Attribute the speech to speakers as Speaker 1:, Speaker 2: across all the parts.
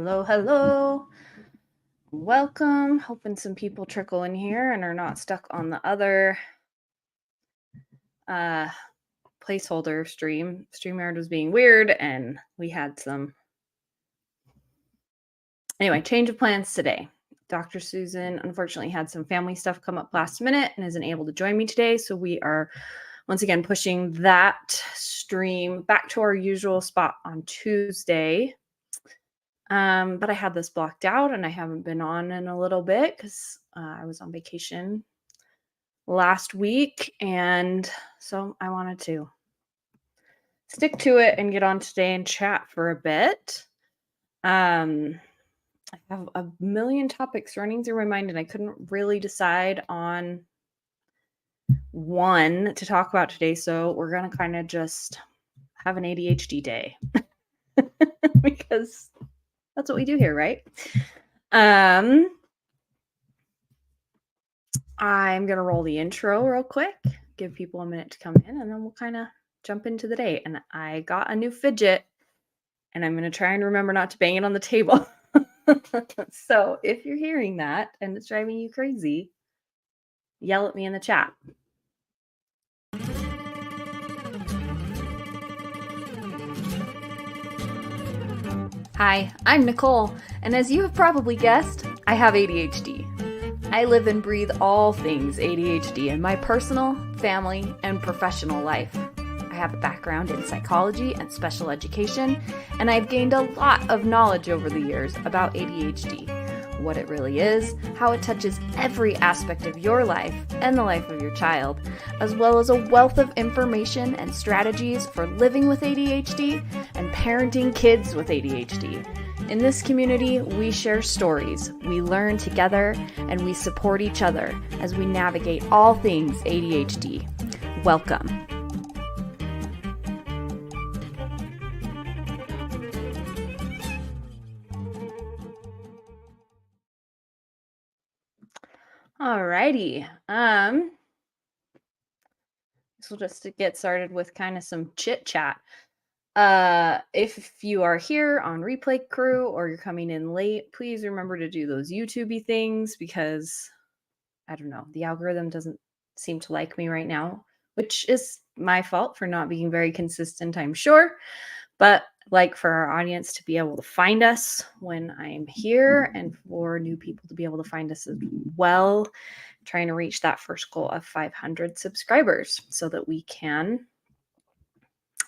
Speaker 1: Hello, hello. Welcome. Hoping some people trickle in here and are not stuck on the other placeholder stream. StreamYard was being weird and we had some. Anyway, change of plans today. Dr. Susan unfortunately had some family stuff come up last minute and isn't able to join me today. So we are once again pushing that stream back to our usual spot on Tuesday. But I had this blocked out and I haven't been on in a little bit because I was on vacation last week. And so I wanted to stick to it and get on today and chat for a bit. I have a million topics running through my mind and I couldn't really decide on one to talk about today. So we're going to kind of just have an ADHD day because that's what we do here, right? I'm going to roll the intro real quick, give people a minute to come in, and then we'll kind of jump into the day. And I got a new fidget, and I'm going to try and remember not to bang it on the table. So if you're hearing that and it's driving you crazy, yell at me in the chat. Hi, I'm Nicole, and as you have probably guessed, I have ADHD. I live and breathe all things ADHD in my personal, family, and professional life. I have a background in psychology and special education, and I've gained a lot of knowledge over the years about ADHD, what it really is, how it touches every aspect of your life and the life of your child, as well as a wealth of information and strategies for living with ADHD and parenting kids with ADHD. In this community, we share stories, we learn together, and we support each other as we navigate all things ADHD. Welcome. Alrighty. So just to get started with kind of some chit chat. If you are here on replay crew or you're coming in late, please remember to do those YouTube-y things because I don't know, the algorithm doesn't seem to like me right now, which is my fault for not being very consistent, I'm sure. But like for our audience to be able to find us when I'm here and for new people to be able to find us as well, trying to reach that first goal of 500 subscribers so that we can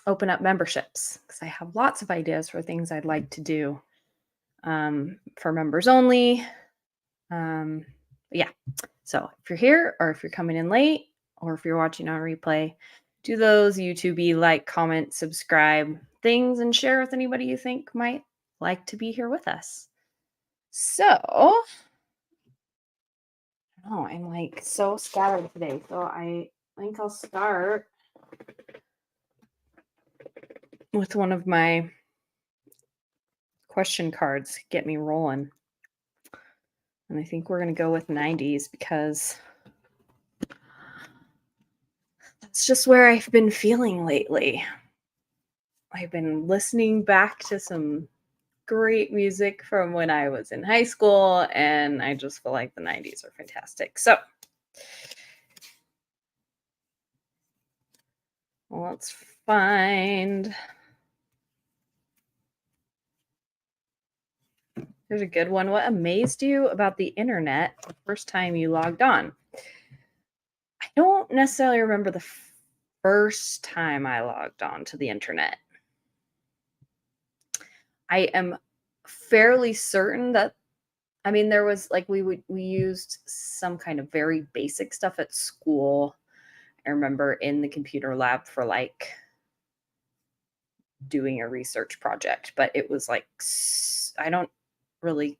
Speaker 1: open up memberships because I have lots of ideas for things I'd like to do for members only. Yeah. So if you're here or if you're coming in late or if you're watching on replay, do those YouTube-y, like, comment, subscribe things and share with anybody you think might like to be here with us. So, I'm like so scattered today. So I think I'll start with one of my question cards, get me rolling. And I think we're going to go with 90s because that's just where I've been feeling lately. I've been listening back to some great music from when I was in high school, and I just feel like the 90s are fantastic. So let's find. Here's a good one. What amazed you about the internet the first time you logged on? I don't necessarily remember the first time I logged on to the internet. I am fairly certain that, I mean, there was like, we used some kind of very basic stuff at school. I remember in the computer lab for like doing a research project, but it was like, I don't really,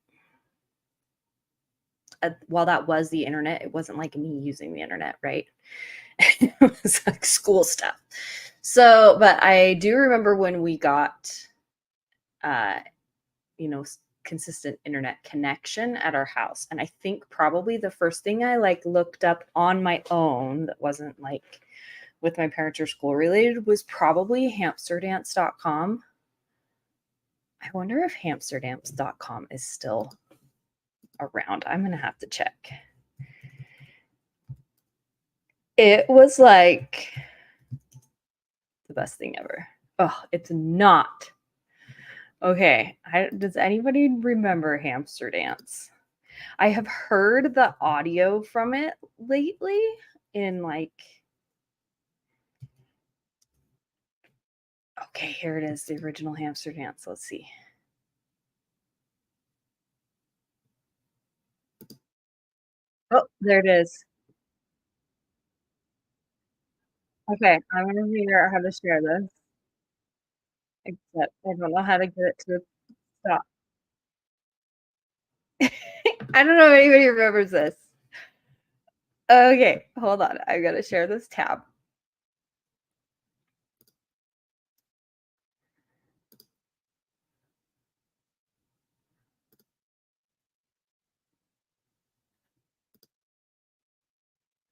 Speaker 1: while that was the internet, it wasn't like me using the internet, right? It was like school stuff. So, but I do remember when we got, consistent internet connection at our house. And I think probably the first thing I like looked up on my own that wasn't like with my parents or school related was probably hamsterdance.com. I wonder if hamsterdamps.com is still around. I'm going to have to check. It was like the best thing ever. Oh, it's not. Okay. Does anybody remember Hamster Dance? I have heard the audio from it lately in like. Okay, here it is, the original Hamster Dance. Let's see. Oh, there it is. Okay, I'm gonna figure out how to share this. Except I don't know how to get it to stop. I don't know if anybody remembers this. Okay, hold on. I gotta share this tab.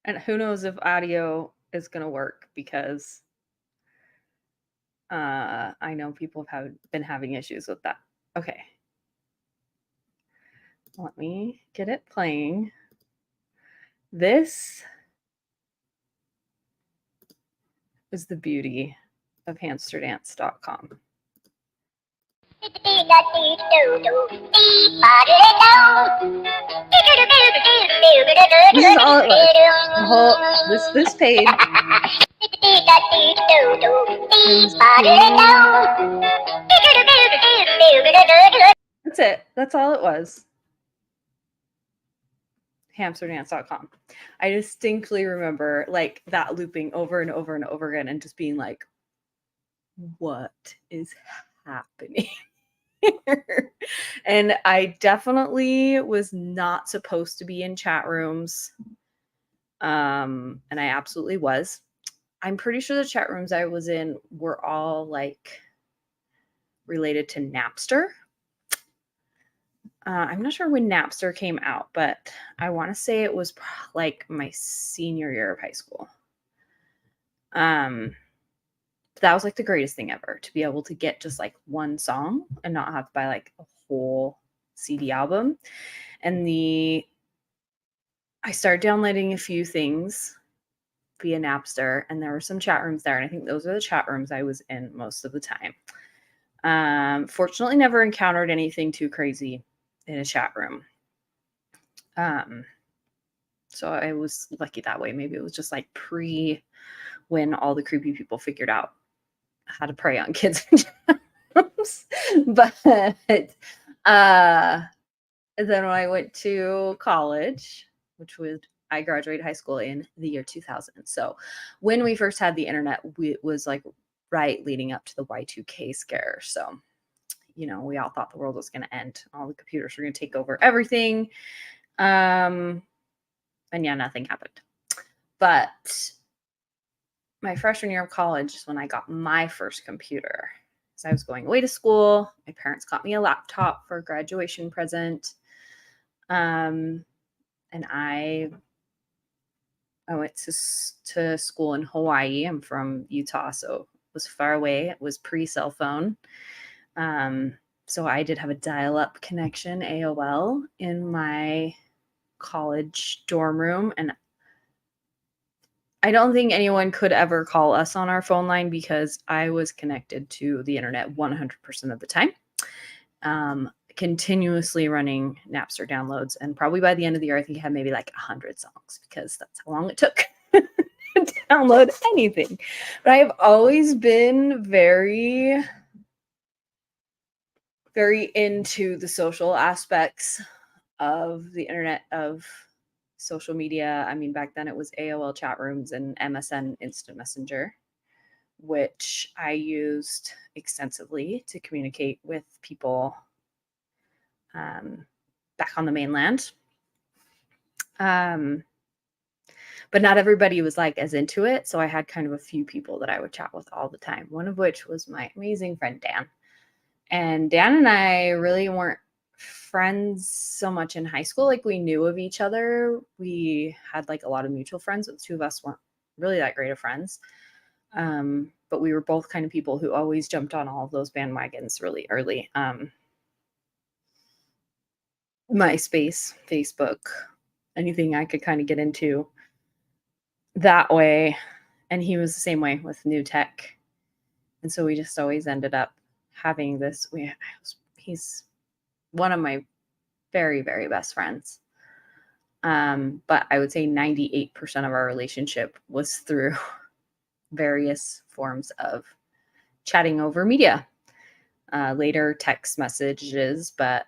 Speaker 1: And who knows if audio is gonna work because I know people have been having issues with that. Okay. Let me get it playing. This is the beauty of hamsterdance.com. This is all it was. This page. That's it. That's all it was. Hamsterdance.com. I distinctly remember like that looping over and over and over again and just being like, what is happening? And I definitely was not supposed to be in chat rooms. And I absolutely was. I'm pretty sure the chat rooms I was in were all like related to Napster. I'm not sure when Napster came out, but I want to say it was like my senior year of high school. That was like the greatest thing ever, to be able to get just like one song and not have to buy like a whole CD album. And I started downloading a few things via Napster, and there were some chat rooms there, and I think those are the chat rooms I was in most of the time. Fortunately, never encountered anything too crazy in a chat room. So I was lucky that way. Maybe it was just like when all the creepy people figured out how to prey on kids in chat rooms. But then when I went to college, which I graduated high school in the year 2000. So when we first had the internet, it was like right leading up to the Y2K scare. So, we all thought the world was going to end. All the computers were going to take over everything. And yeah, nothing happened. But my freshman year of college is when I got my first computer. So I was going away to school. My parents got me a laptop for a graduation present. And I went to school in Hawaii. I'm from Utah, so it was far away. It was pre-cell phone. So I did have a dial-up connection, AOL, in my college dorm room. And I don't think anyone could ever call us on our phone line because I was connected to the internet 100% of the time. Continuously running Napster downloads. And probably by the end of the year, I think I had maybe like 100 songs because that's how long it took to download anything. But I have always been very, very into the social aspects of the internet, of social media. I mean, back then it was AOL chat rooms and MSN Instant Messenger, which I used extensively to communicate with people back on the mainland. But not everybody was like as into it. So I had kind of a few people that I would chat with all the time, one of which was my amazing friend, Dan. And Dan and I really weren't friends so much in high school. Like we knew of each other. We had like a lot of mutual friends, but the two of us weren't really that great of friends. but we were both kind of people who always jumped on all of those bandwagons really early. MySpace, Facebook, anything I could kind of get into that way. And he was the same way with new tech. And so we just always ended up having this. He's one of my very, very best friends. But I would say 98% of our relationship was through various forms of chatting over media. Later text messages, but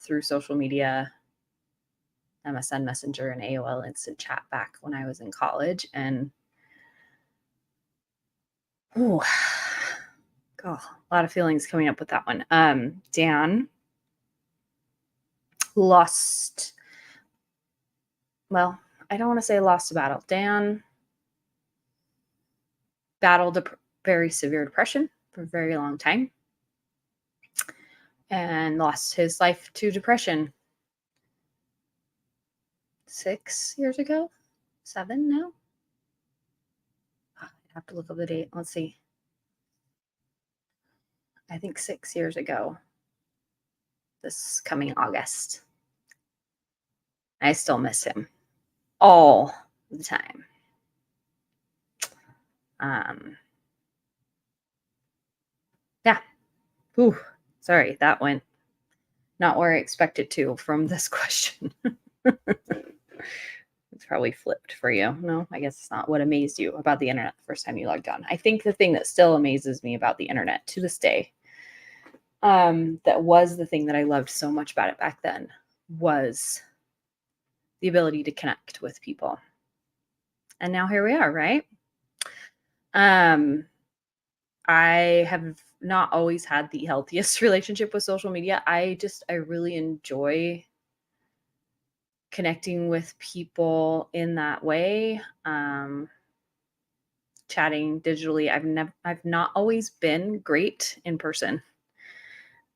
Speaker 1: through social media, MSN Messenger and AOL Instant Chat back when I was in college. And oh, God, a lot of feelings coming up with that one. Dan lost, well, I don't want to say lost a battle. Dan battled a very severe depression for a very long time and lost his life to depression 6 years ago, 7 now. I have to look up the date. Let's see. I think 6 years ago, this coming August. I still miss him all the time. Yeah. Ooh, sorry, that went not where I expected to from this question. It's probably flipped for you. No, I guess it's not. What amazed you about the internet the first time you logged on? I think the thing that still amazes me about the internet to this day, that was the thing that I loved so much about it back then, was the ability to connect with people. And now here we are, right? I have not always had the healthiest relationship with social media. I really enjoy connecting with people in that way. Chatting digitally. I've not always been great in person.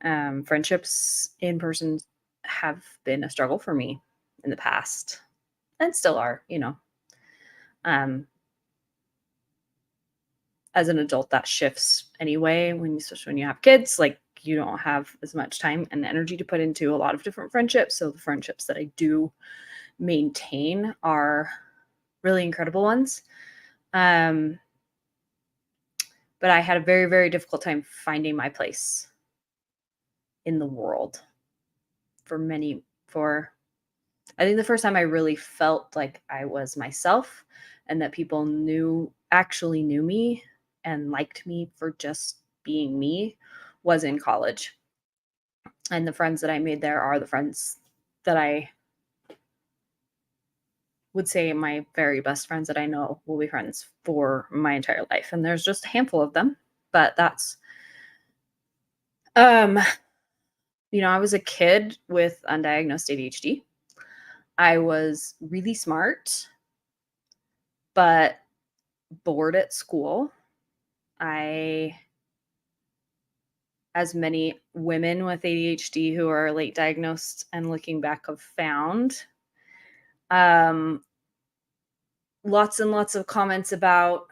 Speaker 1: Friendships in person have been a struggle for me in the past and still are, as an adult that shifts anyway, especially when you have kids, like you don't have as much time and energy to put into a lot of different friendships. So the friendships that I do maintain are really incredible ones. But I had a very, very difficult time finding my place in the world I think the first time I really felt like I was myself and that people actually knew me and liked me for just being me was in college. And the friends that I made there are the friends that I would say my very best friends that I know will be friends for my entire life. And there's just a handful of them, but that's, I was a kid with undiagnosed ADHD. I was really smart, but bored at school. As many women with ADHD who are late diagnosed and looking back have found, lots and lots of comments about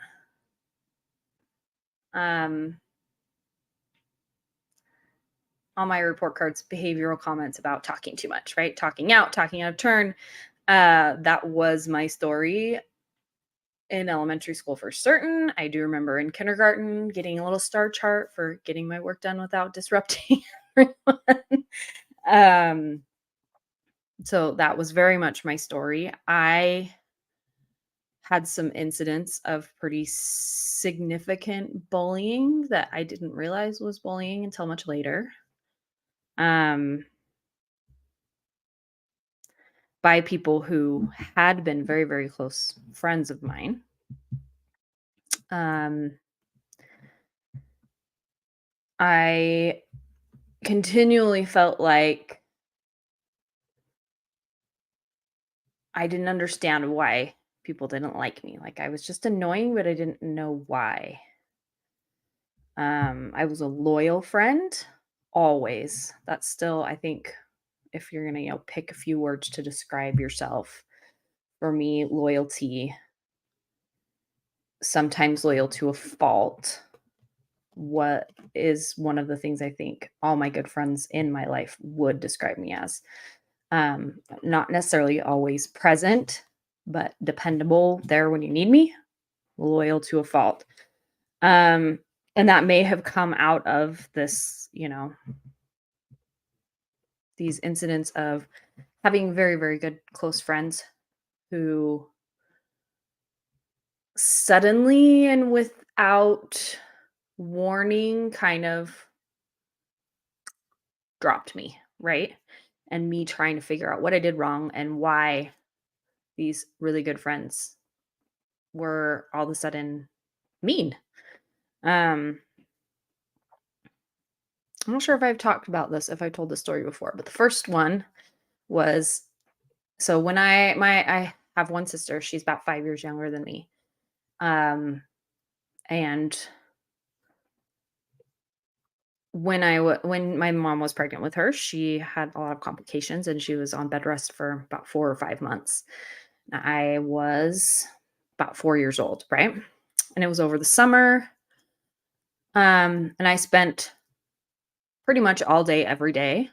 Speaker 1: on my report cards, behavioral comments about talking too much, right? Talking out of turn. That was my story in elementary school for certain. I do remember in kindergarten getting a little star chart for getting my work done without disrupting everyone. So that was very much my story. I had some incidents of pretty significant bullying that I didn't realize was bullying until much later. By people who had been very, very close friends of mine. I continually felt like I didn't understand why people didn't like me. Like I was just annoying, but I didn't know why. I was a loyal friend, always. That's still, I think, if you're gonna, pick a few words to describe yourself, for me, loyalty sometimes loyal to a fault. What is one of the things I think all my good friends in my life would describe me as. Not necessarily always present, but dependable, there when you need me, loyal to a fault. Um, and that may have come out of this, these incidents of having very, very good close friends who suddenly and without warning kind of dropped me, right? And me trying to figure out what I did wrong and why these really good friends were all of a sudden mean. Um, I'm not sure if I've talked about this, if I told this story before, but the first one was so when I have one sister, she's about 5 years younger than me. Um, and when my mom was pregnant with her, she had a lot of complications and she was on bed rest for about 4 or 5 months. I was about 4 years old, right? And it was over the summer. And I spent pretty much all day, every day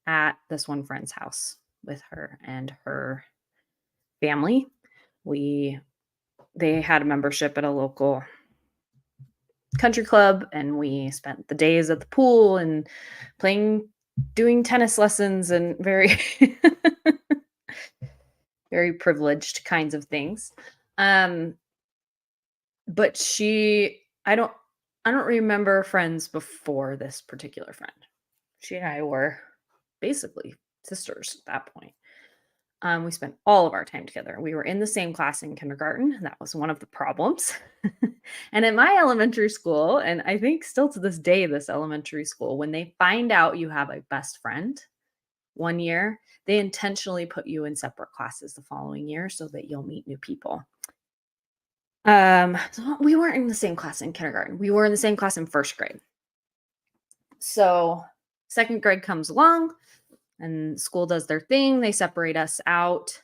Speaker 1: at this one friend's house with her and her family. We They had a membership at a local country club, and we spent the days at the pool and playing doing tennis lessons and very very privileged kinds of things. Um, but I don't remember friends before this particular friend. She and I were basically sisters at that point. We spent all of our time together. We were in the same class in kindergarten. And that was one of the problems. And at my elementary school, and I think still to this day, this elementary school, when they find out you have a best friend one year, they intentionally put you in separate classes the following year so that you'll meet new people. So we weren't in the same class in kindergarten. We were in the same class in first grade. So second grade comes along and school does their thing. They separate us out.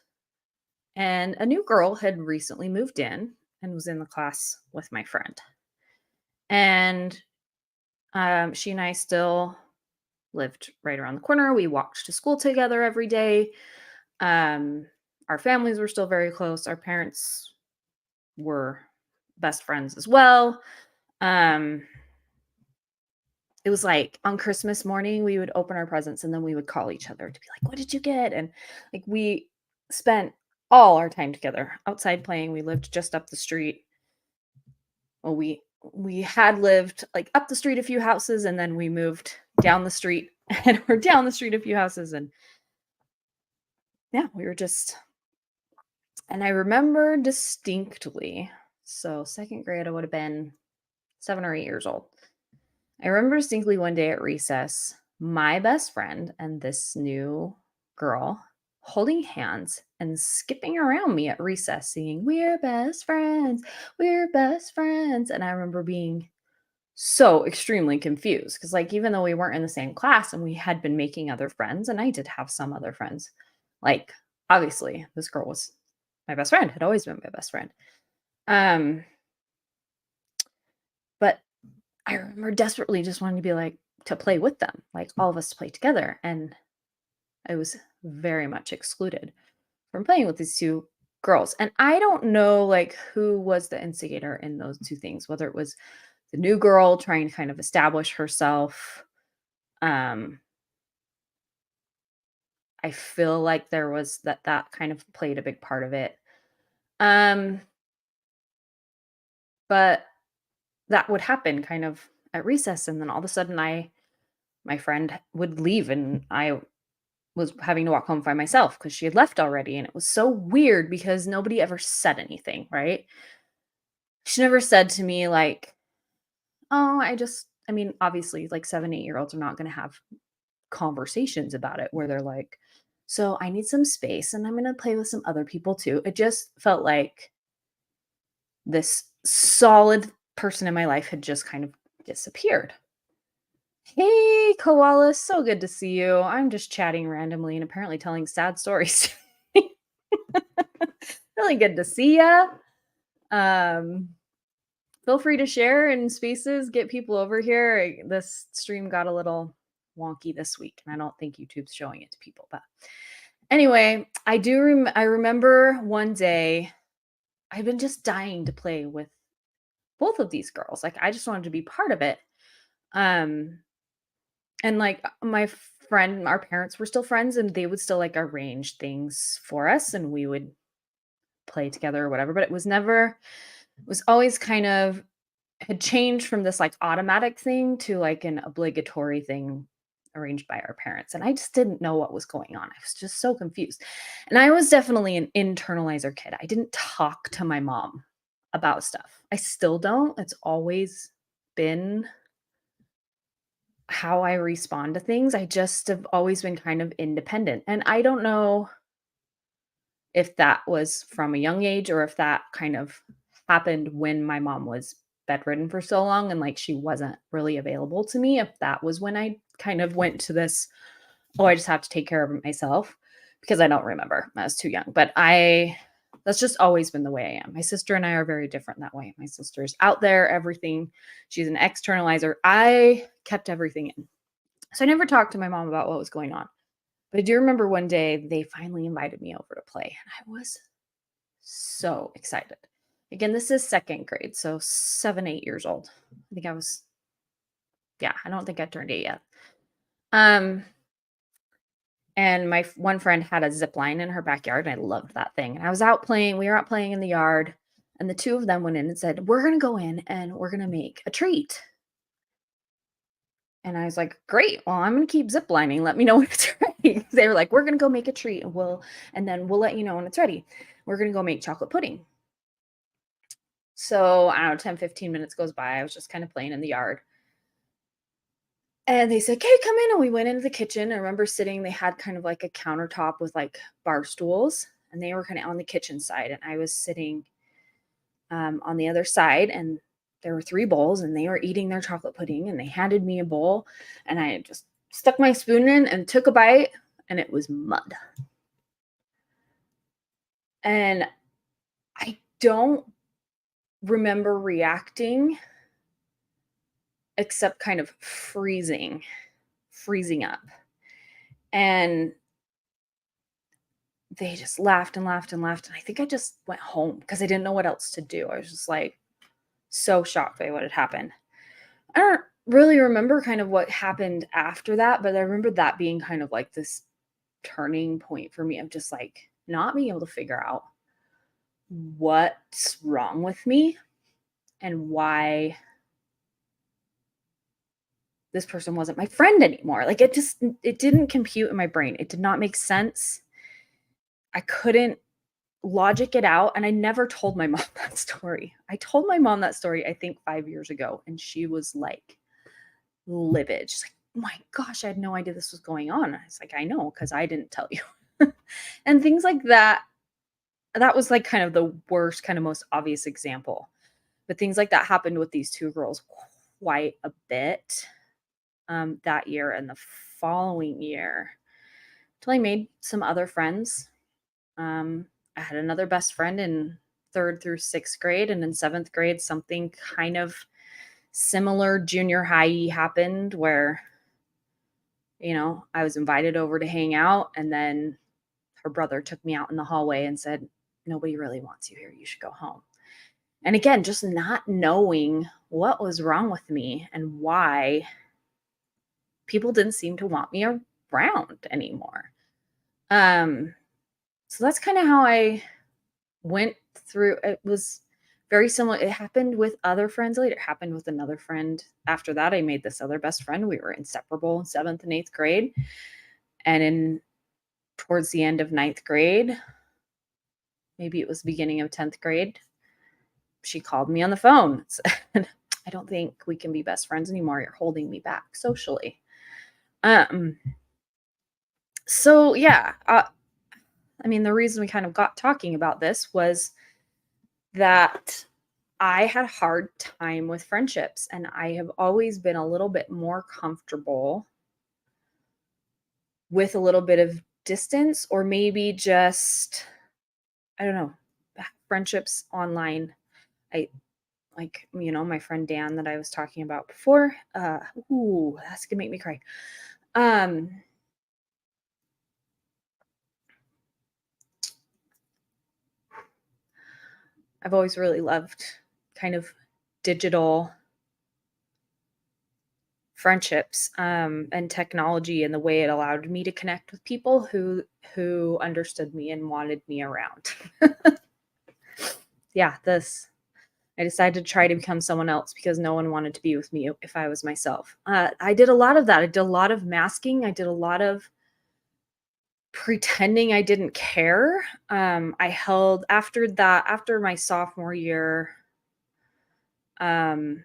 Speaker 1: And a new girl had recently moved in and was in the class with my friend. And she and I still lived right around the corner. We walked to school together every day. Um, our families were still very close. Our parents were best friends as well. Um, it was like on Christmas morning, we would open our presents and then we would call each other to be like, "What did you get?" And like we spent all our time together outside playing. We lived just up the street. Well, we had lived like up the street a few houses and then we moved down the street and we're down the street a few houses and yeah, we were just and I remember distinctly. So second grade, I would have been 7 or 8 years old. I remember distinctly one day at recess, my best friend and this new girl holding hands and skipping around me at recess, singing, "We're best friends, we're best friends." And I remember being so extremely confused because, like, even though we weren't in the same class and we had been making other friends, and I did have some other friends, like, obviously, this girl was my best friend, had always been my best friend. Um, but I remember desperately just wanting to be like to play with them, like all of us to play together. And I was very much excluded from playing with these two girls. And I don't know like who was the instigator in those two things, whether it was the new girl trying to kind of establish herself. Um, I feel like there was that kind of played a big part of it. Um, but that would happen kind of at recess, and then all of a sudden my friend would leave and I was having to walk home by myself because she had left already, and it was so weird because nobody ever said anything, right? She never said to me like, "Oh, I mean, obviously, like 7, 8-year-olds are not gonna have conversations about it where they're like, "So, I need some space and I'm gonna play with some other people too." It just felt like this solid person in my life had just kind of disappeared. Hey, koala, so good to see you. I'm just chatting randomly and apparently telling sad stories. Really good to see ya. Um, Feel free to share in spaces, get people over here. This stream got a little wonky this week, and I don't think YouTube's showing it to people. But anyway, I remember one day I've been just dying to play with both of these girls. Like I just wanted to be part of it. Um and like my friend, our parents were still friends and they would still like arrange things for us and we would play together or whatever, but it was always kind of had changed from this like automatic thing to like an obligatory thing arranged by our parents. And I just didn't know what was going on. I was just so confused. And I was definitely an internalizer kid. I didn't talk to my mom about stuff. I still don't. It's always been how I respond to things. I just have always been kind of independent. And I don't know if that was from a young age or if that kind of happened when my mom was bedridden for so long and like she wasn't really available to me. If that was when I kind of went to this, oh, I just have to take care of it myself because I don't remember. I was too young. But that's just always been the way I am. My sister and I are very different that way. My sister's out there, everything. She's an externalizer. I kept everything in. So I never talked to my mom about what was going on. But I do remember one day they finally invited me over to play, and I was so excited. Again, this is second grade, so 7, 8 years old. I think I was, yeah, I don't think I turned 8 yet. And my one friend had a zip line in her backyard, and I loved that thing. And I was out playing, we were out playing in the yard, and the two of them went in and said, "We're going to go in and we're going to make a treat." And I was like, "Great. Well, I'm going to keep ziplining. Let me know when it's ready." They were like, "We're going to go make a treat and then we'll let you know when it's ready. We're going to go make chocolate pudding." So, I don't know, 10, 15 minutes goes by. I was just kind of playing in the yard. And they said, "Okay, come in." And we went into the kitchen. I remember sitting, they had kind of like a countertop with like bar stools, and they were kind of on the kitchen side. And I was sitting on the other side, and there were 3 bowls, and they were eating their chocolate pudding. And they handed me a bowl, and I just stuck my spoon in and took a bite, and it was mud. And I don't remember reacting except kind of freezing up. And they just laughed and laughed and laughed. And I think I just went home because I didn't know what else to do. I was just like so shocked by what had happened. I don't really remember kind of what happened after that, but I remember that being kind of like this turning point for me of just like not being able to figure out what's wrong with me and why this person wasn't my friend anymore. Like it didn't compute in my brain. It did not make sense. I couldn't logic it out, and I never told my mom that story. I told my mom that story I think 5 years ago, and she was like livid. She's like, "Oh my gosh, I had no idea this was going on." I was like, "I know, because I didn't tell you." And things like that. That was like kind of the worst, kind of most obvious example. But things like that happened with these 2 girls quite a bit that year and the following year. Till I made some other friends. I had another best friend in 3rd through 6th grade, and in 7th grade, something kind of similar junior high happened where, I was invited over to hang out, and then her brother took me out in the hallway and said, "Nobody really wants you here. You should go home." And again, just not knowing what was wrong with me and why people didn't seem to want me around anymore. So that's kind of how I went through. It was very similar. It happened with other friends later. It happened with another friend. After that, I made this other best friend. We were inseparable in 7th and 8th grade. And towards the end of 9th grade, maybe it was beginning of 10th grade, she called me on the phone and said, "I don't think we can be best friends anymore. You're holding me back socially." So yeah, the reason we kind of got talking about this was that I had a hard time with friendships, and I have always been a little bit more comfortable with a little bit of distance, or maybe just, I don't know, friendships online. like, my friend Dan that I was talking about before. Ooh, that's gonna make me cry. Um, I've always really loved kind of digital friendships, and technology and the way it allowed me to connect with people who understood me and wanted me around. Yeah, this I decided to try to become someone else because no one wanted to be with me if I was myself. I did a lot of that. I did a lot of masking. I did a lot of pretending I didn't care. I held after my sophomore year. Um,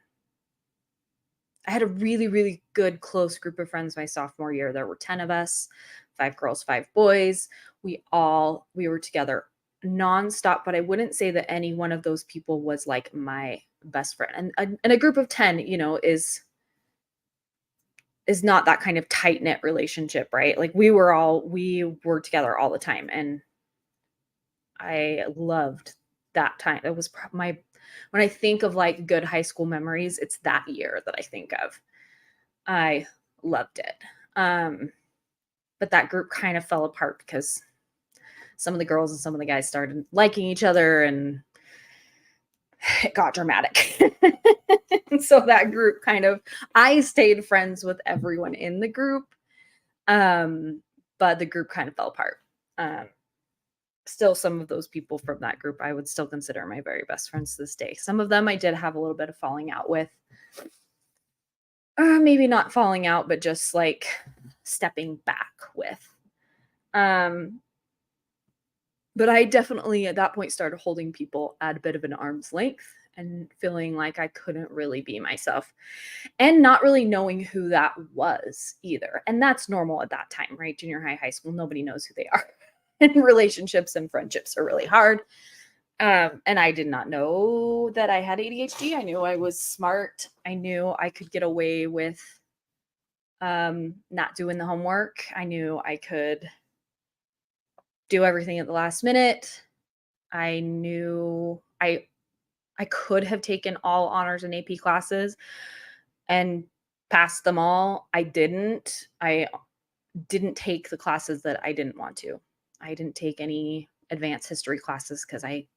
Speaker 1: I had a really, really good close group of friends my sophomore year. There were 10 of us, 5 girls, 5 boys. We were together nonstop, but I wouldn't say that any one of those people was like my best friend. And a group of 10, is not that kind of tight-knit relationship, right? Like we were together all the time, and I loved that time. It was my when I think of like good high school memories, it's that year that I think of. I loved it. Um, but that group kind of fell apart because some of the girls and some of the guys started liking each other, and it got dramatic. And so that group I stayed friends with everyone in the group. Um, but the group kind of fell apart. Um, Still, some of those people from that group I would still consider my very best friends to this day. Some of them I did have a little bit of falling out with. Maybe not falling out, but just like stepping back with. Um, but I definitely at that point started holding people at a bit of an arm's length and feeling like I couldn't really be myself and not really knowing who that was either. And that's normal at that time, right? Junior high, high school, nobody knows who they are. And relationships and friendships are really hard. And I did not know that I had ADHD. I knew I was smart. I knew I could get away with not doing the homework. I knew I could do everything at the last minute. I knew I could have taken all honors and AP classes and passed them all. I didn't. I didn't take the classes that I didn't want to. I didn't take any advanced history classes because I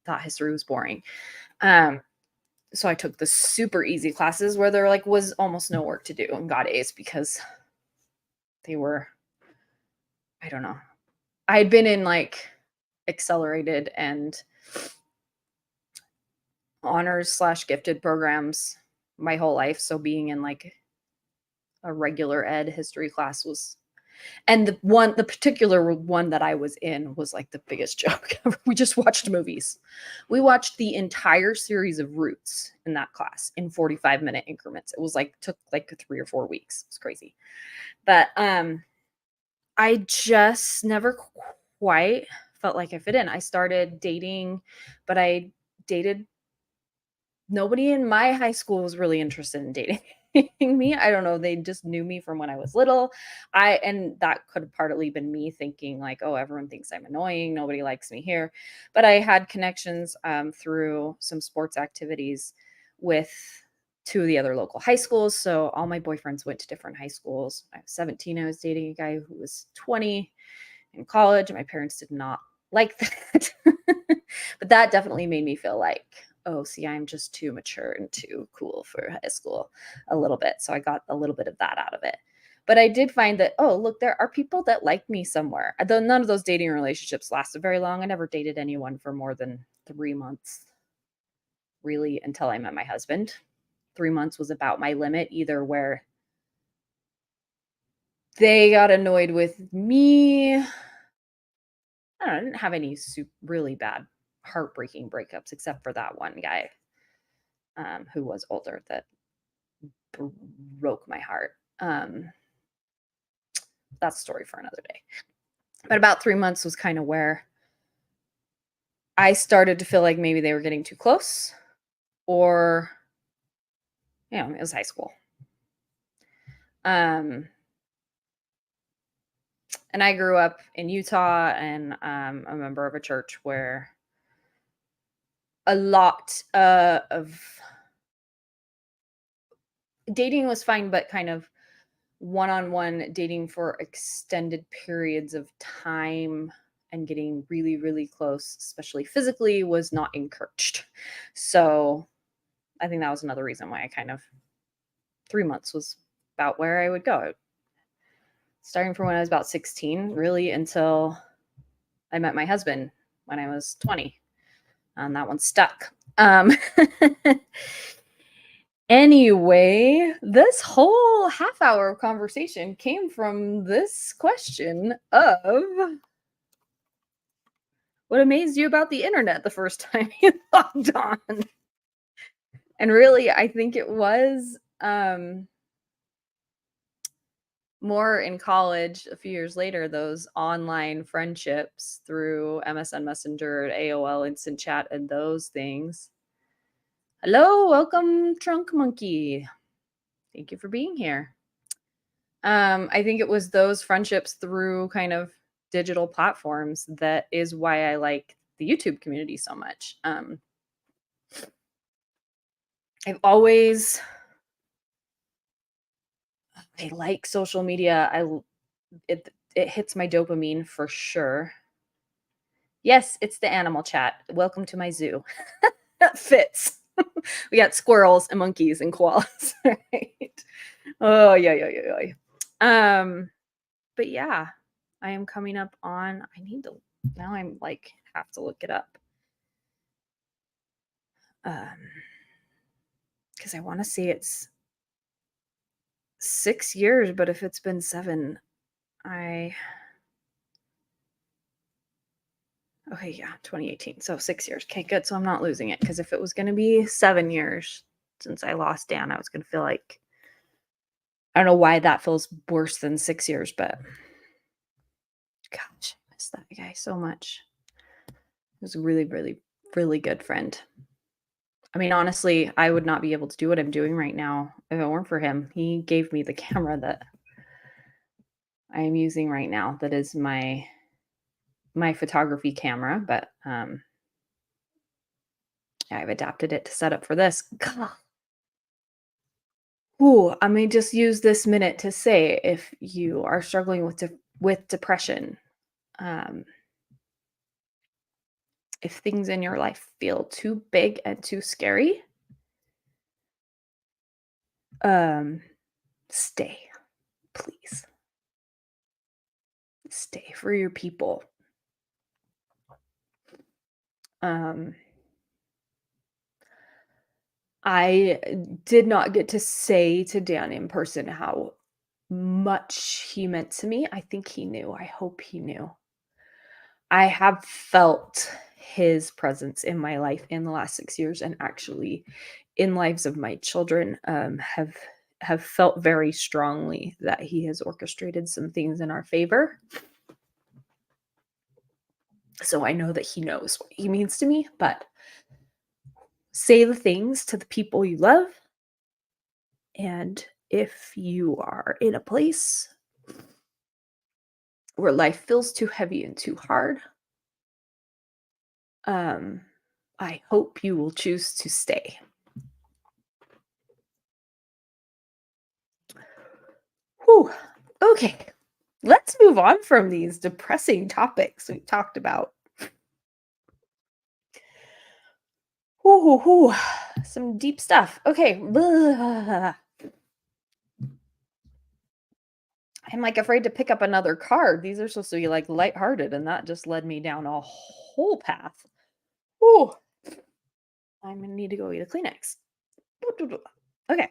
Speaker 1: thought history was boring. Um, so I took the super easy classes where there like was almost no work to do and got A's because they were, I don't know. I had been in like accelerated and honors slash gifted programs my whole life. So being in like a regular ed history class was, and the particular one that I was in was like the biggest joke. We just watched movies. We watched the entire series of Roots in that class in 45-minute increments. It was like took like 3 or 4 weeks. It was crazy. But I just never quite felt like I fit in. I started dating, but I dated nobody in my high school was really interested in dating me. I don't know. They just knew me from when I was little. And that could have partly been me thinking like, oh, everyone thinks I'm annoying. Nobody likes me here. But I had connections through some sports activities with two of the other local high schools. So all my boyfriends went to different high schools. I was 17. I was dating a guy who was 20 in college. My parents did not like that. But that definitely made me feel like, oh, see, I'm just too mature and too cool for high school a little bit. So I got a little bit of that out of it. But I did find that, oh, look, there are people that like me somewhere. Though none of those dating relationships lasted very long. I never dated anyone for more than 3 months, really, until I met my husband. 3 months was about my limit, either where they got annoyed with me. I don't know, I didn't have any really bad, heartbreaking breakups except for that one guy who was older that broke my heart. That's a story for another day. But about 3 months was kind of where I started to feel like maybe they were getting too close, or it was high school. And I grew up in Utah, and I'm a member of a church where a lot of dating was fine, but kind of one-on-one dating for extended periods of time and getting really, really close, especially physically, was not encouraged. So I think that was another reason why I kind of 3 months was about where I would go. Starting from when I was about 16, really until I met my husband when I was 20. And that one stuck. Anyway, this whole half hour of conversation came from this question of what amazed you about the internet the first time you logged on. And really, I think it was more in college a few years later, those online friendships through MSN Messenger, AOL Instant Chat, and those things. Hello, welcome, Trunk Monkey. Thank you for being here. I think it was those friendships through kind of digital platforms that is why I like the YouTube community so much. I've always I like social media. It hits my dopamine for sure. Yes, it's the animal chat. Welcome to my zoo. That fits. We got squirrels and monkeys and koalas, right? Oh yeah. But yeah, I am coming up on. I need to now. I'm like have to look it up. Because I want to say it's 6 years, but if it's been 7, okay, yeah, 2018. So 6 years. Okay, good. So I'm not losing it, because if it was going to be 7 years since I lost Dan, I was going to feel like, I don't know why that feels worse than 6 years, but gosh, I miss that guy so much. He was a really, really, really good friend. I mean, honestly, I would not be able to do what I'm doing right now if it weren't for him. He gave me the camera that I am using right now. That is my photography camera, but I've adapted it to set up for this. God. Ooh, I may just use this minute to say, if you are struggling with depression, if things in your life feel too big and too scary, stay, please. Stay for your people. I did not get to say to Dan in person how much he meant to me. I think he knew. I hope he knew. I have felt his presence in my life in the last 6 years, and actually in lives of my children, have felt very strongly that he has orchestrated some things in our favor. So I know that he knows what he means to me, but say the things to the people you love. And if you are in a place where life feels too heavy and too hard, I hope you will choose to stay. Whew. Okay, let's move on from these depressing topics we've talked about. Whoo, some deep stuff. Okay. Blah. I'm like afraid to pick up another card. These are supposed to be like lighthearted, and that just led me down a whole path. Whew. I'm gonna need to go eat a Kleenex. Okay.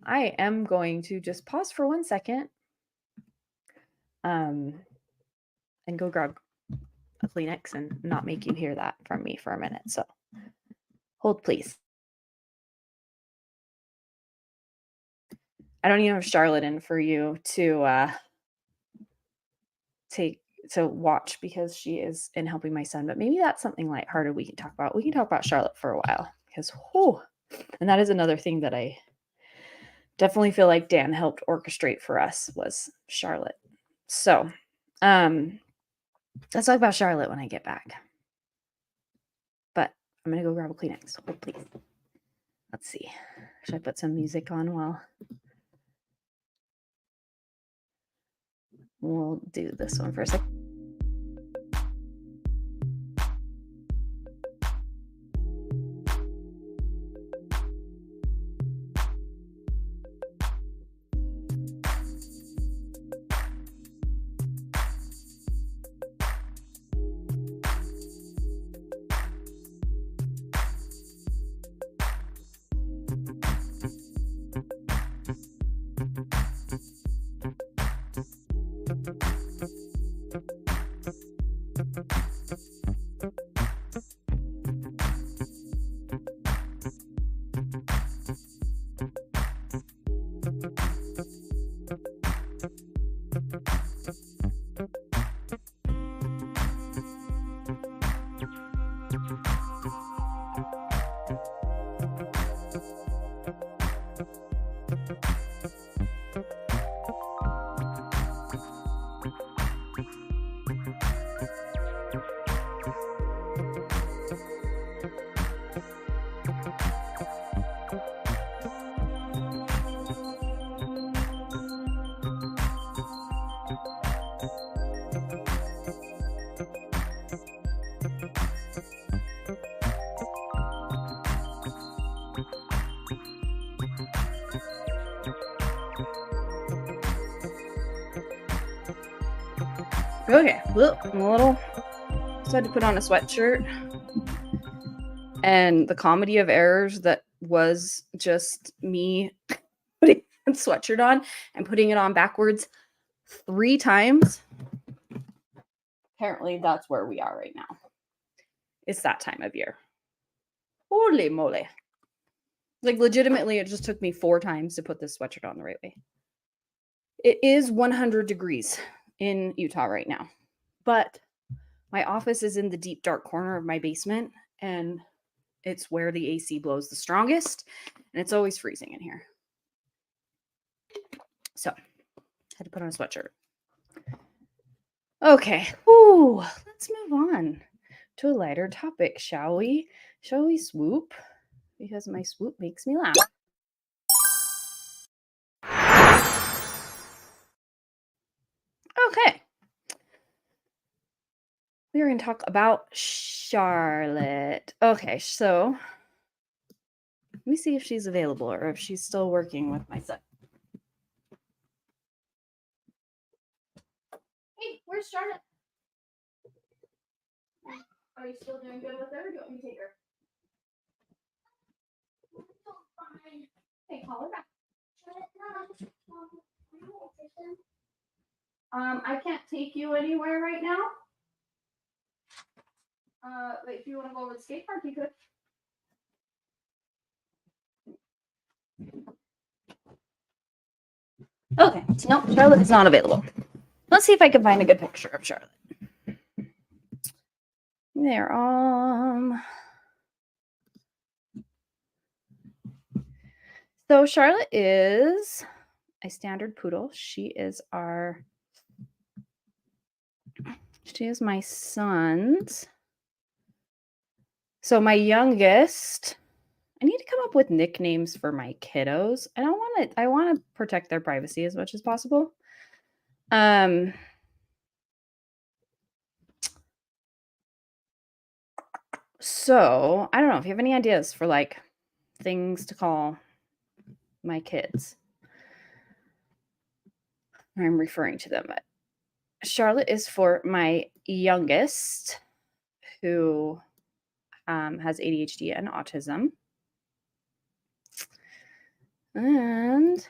Speaker 1: I am going to just pause for 1 second, and go grab a Kleenex and not make you hear that from me for a minute. So hold, please. I don't even have Charlotte in for you to watch, because she is in helping my son. But maybe that's something lighthearted we can talk about. We can talk about Charlotte for a while, because and that is another thing that I definitely feel like Dan helped orchestrate for us, was Charlotte. So let's talk about Charlotte when I get back. I'm going to go grab a Kleenex. Hold, please. Let's see. Should I put some music on while we'll do this one for a second? Okay, well, I'm a little decided to put on a sweatshirt, and the comedy of errors that was just me putting a sweatshirt on and putting it on backwards 3 times. Apparently, that's where we are right now. It's that time of year. Holy moly. Like, legitimately, it just took me 4 times to put this sweatshirt on the right way. It is 100 degrees in Utah right now, but my office is in the deep, dark corner of my basement, and it's where the AC blows the strongest, and it's always freezing in here. So, I had to put on a sweatshirt. Okay, let's move on to a lighter topic, shall we? Shall we swoop? Because my swoop makes me laugh. Okay. We're going to talk about Charlotte. Okay, so let me see if she's available or if she's still working with my son. Hey, where's Charlotte? Are you still doing good with her, or do you want me to take her? Fine. Okay, call her back. I can't take you anywhere right now. But if you want to go over to the skate park, you could. Okay, no, Charlotte is not available. Let's see if I can find a good picture of Charlotte. There, so Charlotte is a standard poodle. She is my son's. So my youngest, I need to come up with nicknames for my kiddos. I want to protect their privacy as much as possible. So I don't know if you have any ideas for like things to call my kids. I'm referring to them. Charlotte is for my youngest, who has ADHD and autism. And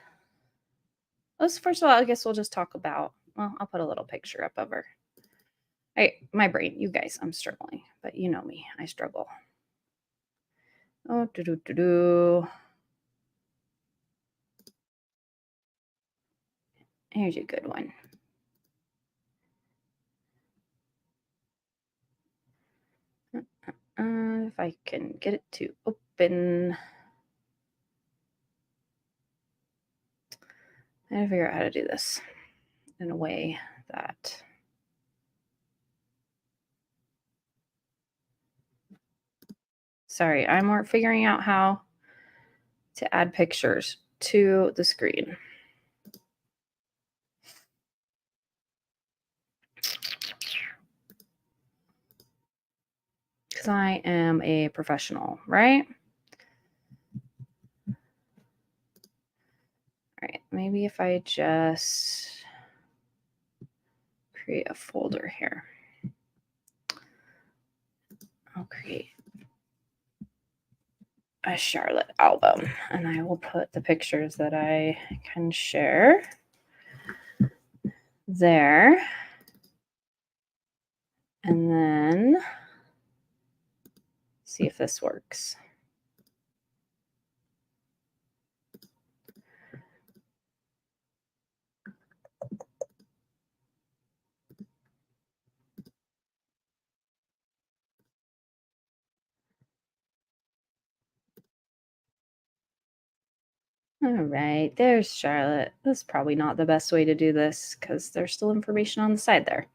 Speaker 1: first of all, I guess we'll just talk about, well, I'll put a little picture up of her. My brain, you guys, I'm struggling, but you know me, I struggle. Here's a good one. If I can get it to open. I gotta figure out how to do this in a way that Sorry, I'm figuring out how to add pictures to the screen. Because I am a professional, right? All right, maybe if I just create a folder here. I'll create a Charlotte album, and I will put the pictures that I can share there. And then see if this works. All right, there's Charlotte. That's probably not the best way to do this because there's still information on the side there.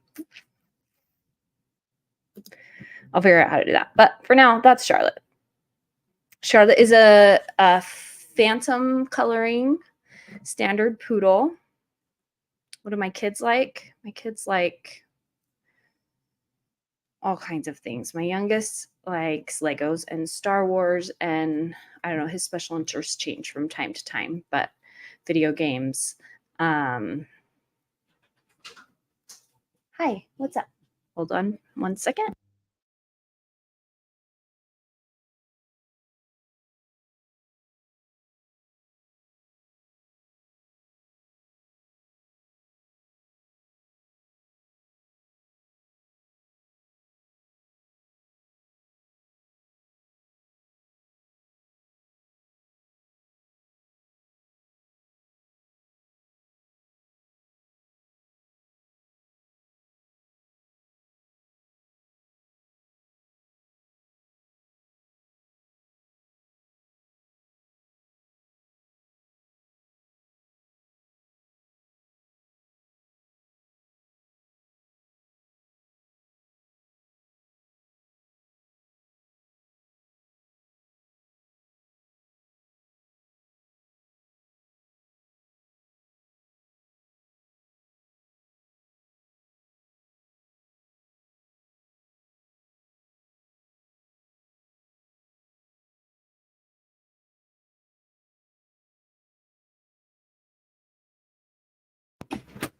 Speaker 1: I'll figure out how to do that. But for now, that's Charlotte. Charlotte is a phantom coloring standard poodle. What do my kids like? My kids like all kinds of things. My youngest likes Legos and Star Wars, and I don't know, his special interests change from time to time, but video games. Hi, what's up? Hold on 1 second.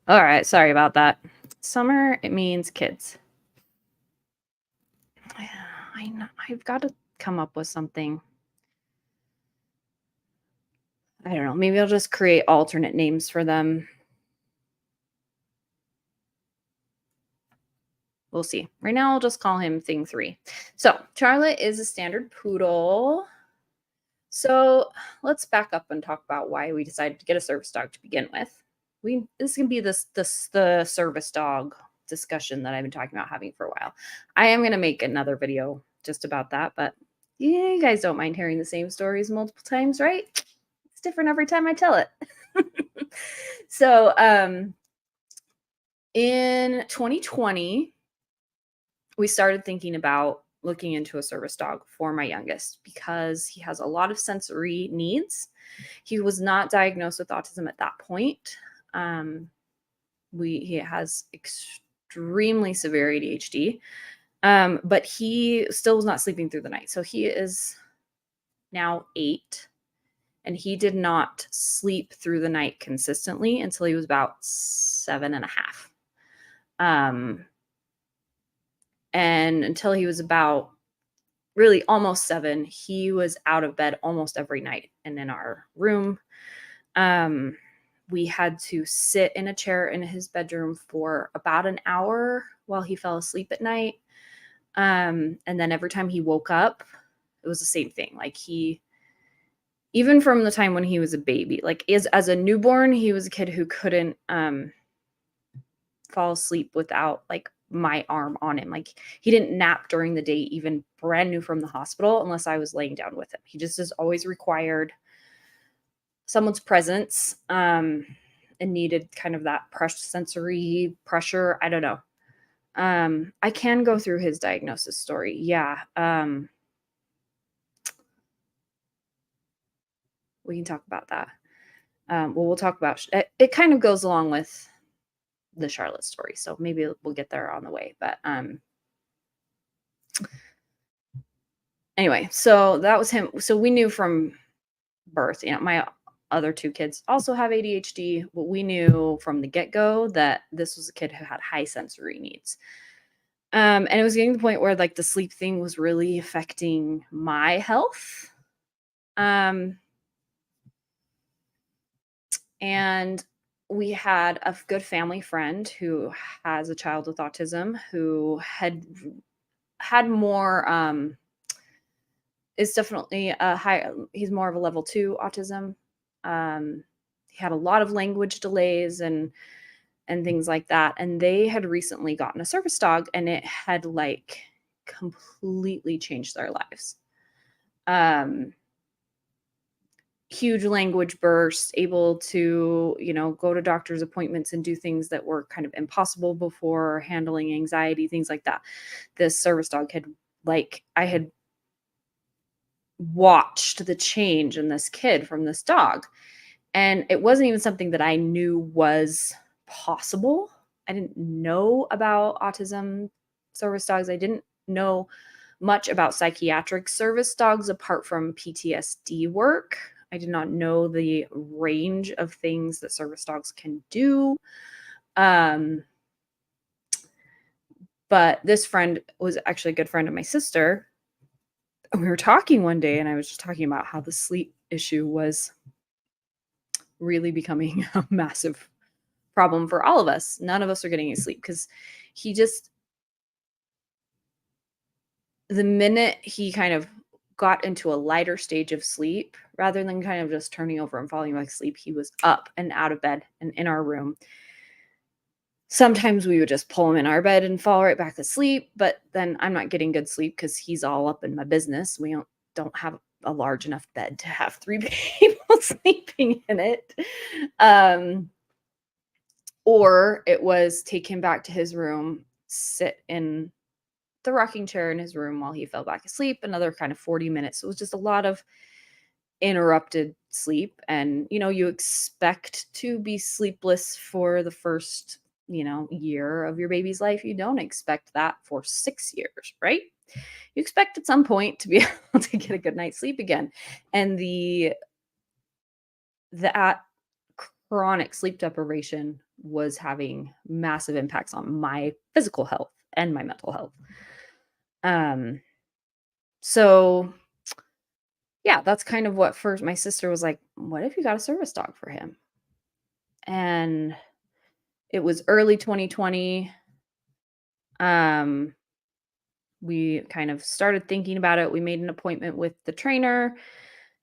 Speaker 1: All right, sorry about that. Summer, it means kids. I've got to come up with something. I don't know. Maybe I'll just create alternate names for them. We'll see. Right now, I'll just call him Thing 3. So Charlotte is a standard poodle. So let's back up and talk about why we decided to get a service dog to begin with. This can be the service dog discussion that I've been talking about having for a while. I am going to make another video just about that, but you guys don't mind hearing the same stories multiple times, right? It's different every time I tell it. So in 2020, we started thinking about looking into a service dog for my youngest because he has a lot of sensory needs. He was not diagnosed with autism at that point. He has extremely severe ADHD, but he still was not sleeping through the night. So he is now 8, and he did not sleep through the night consistently until he was about 7.5. And until he was about really almost 7, he was out of bed almost every night and in our room. We had to sit in a chair in his bedroom for about an hour while he fell asleep at night. And then every time he woke up, it was the same thing. Like even from the time when he was a baby, like as a newborn, he was a kid who couldn't fall asleep without like my arm on him. Like he didn't nap during the day, even brand new from the hospital, unless I was laying down with him. He just has always required someone's presence and needed kind of that sensory pressure. I don't know. I can go through his diagnosis story. Yeah. we can talk about that. Well, we'll talk about it. Kind of goes along with the Charlotte story, so maybe we'll get there on the way. But anyway, so that was him. So we knew from birth, my other two kids also have ADHD, but we knew from the get-go that this was a kid who had high sensory needs. And it was getting to the point where like the sleep thing was really affecting my health. And we had a good family friend who has a child with autism who had more is definitely a high he's more of a level 2 autism. He had a lot of language delays and things like that, and they had recently gotten a service dog, and it had like completely changed their lives. Huge language bursts, able to, go to doctor's appointments and do things that were kind of impossible before, handling anxiety, things like that. This service dog I had watched the change in this kid from this dog. And it wasn't even something that I knew was possible. I didn't know about autism service dogs. I didn't know much about psychiatric service dogs apart from PTSD work. I did not know the range of things that service dogs can do. But this friend was actually a good friend of my sister. We were talking one day, and I was just talking about how the sleep issue was really becoming a massive problem for all of us. None of us are getting any sleep because the minute he kind of got into a lighter stage of sleep, rather than kind of just turning over and falling back asleep, he was up and out of bed and in our room. Sometimes we would just pull him in our bed and fall right back asleep, but then I'm not getting good sleep because he's all up in my business. We don't have a large enough bed to have 3 people sleeping in it. Or it was take him back to his room, sit in the rocking chair in his room while he fell back asleep, another kind of 40 minutes. So it was just a lot of interrupted sleep. And, you expect to be sleepless for the first, year of your baby's life. You don't expect that for 6 years, right? You expect at some point to be able to get a good night's sleep again. And that chronic sleep deprivation was having massive impacts on my physical health and my mental health. So yeah, that's kind of what first my sister was like, what if you got a service dog for him? And it was early 2020. We kind of started thinking about it. We made an appointment with the trainer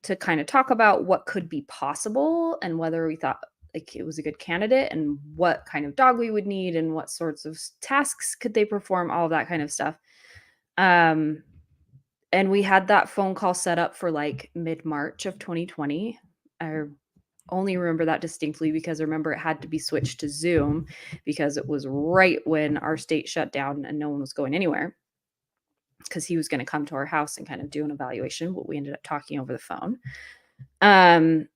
Speaker 1: to kind of talk about what could be possible and whether we thought like it was a good candidate and what kind of dog we would need and what sorts of tasks could they perform, all of that kind of stuff. And we had that phone call set up for like mid-March of 2020. I only remember that distinctly because I remember it had to be switched to Zoom because it was right when our state shut down and no one was going anywhere, because he was going to come to our house and kind of do an evaluation, but we ended up talking over the phone. And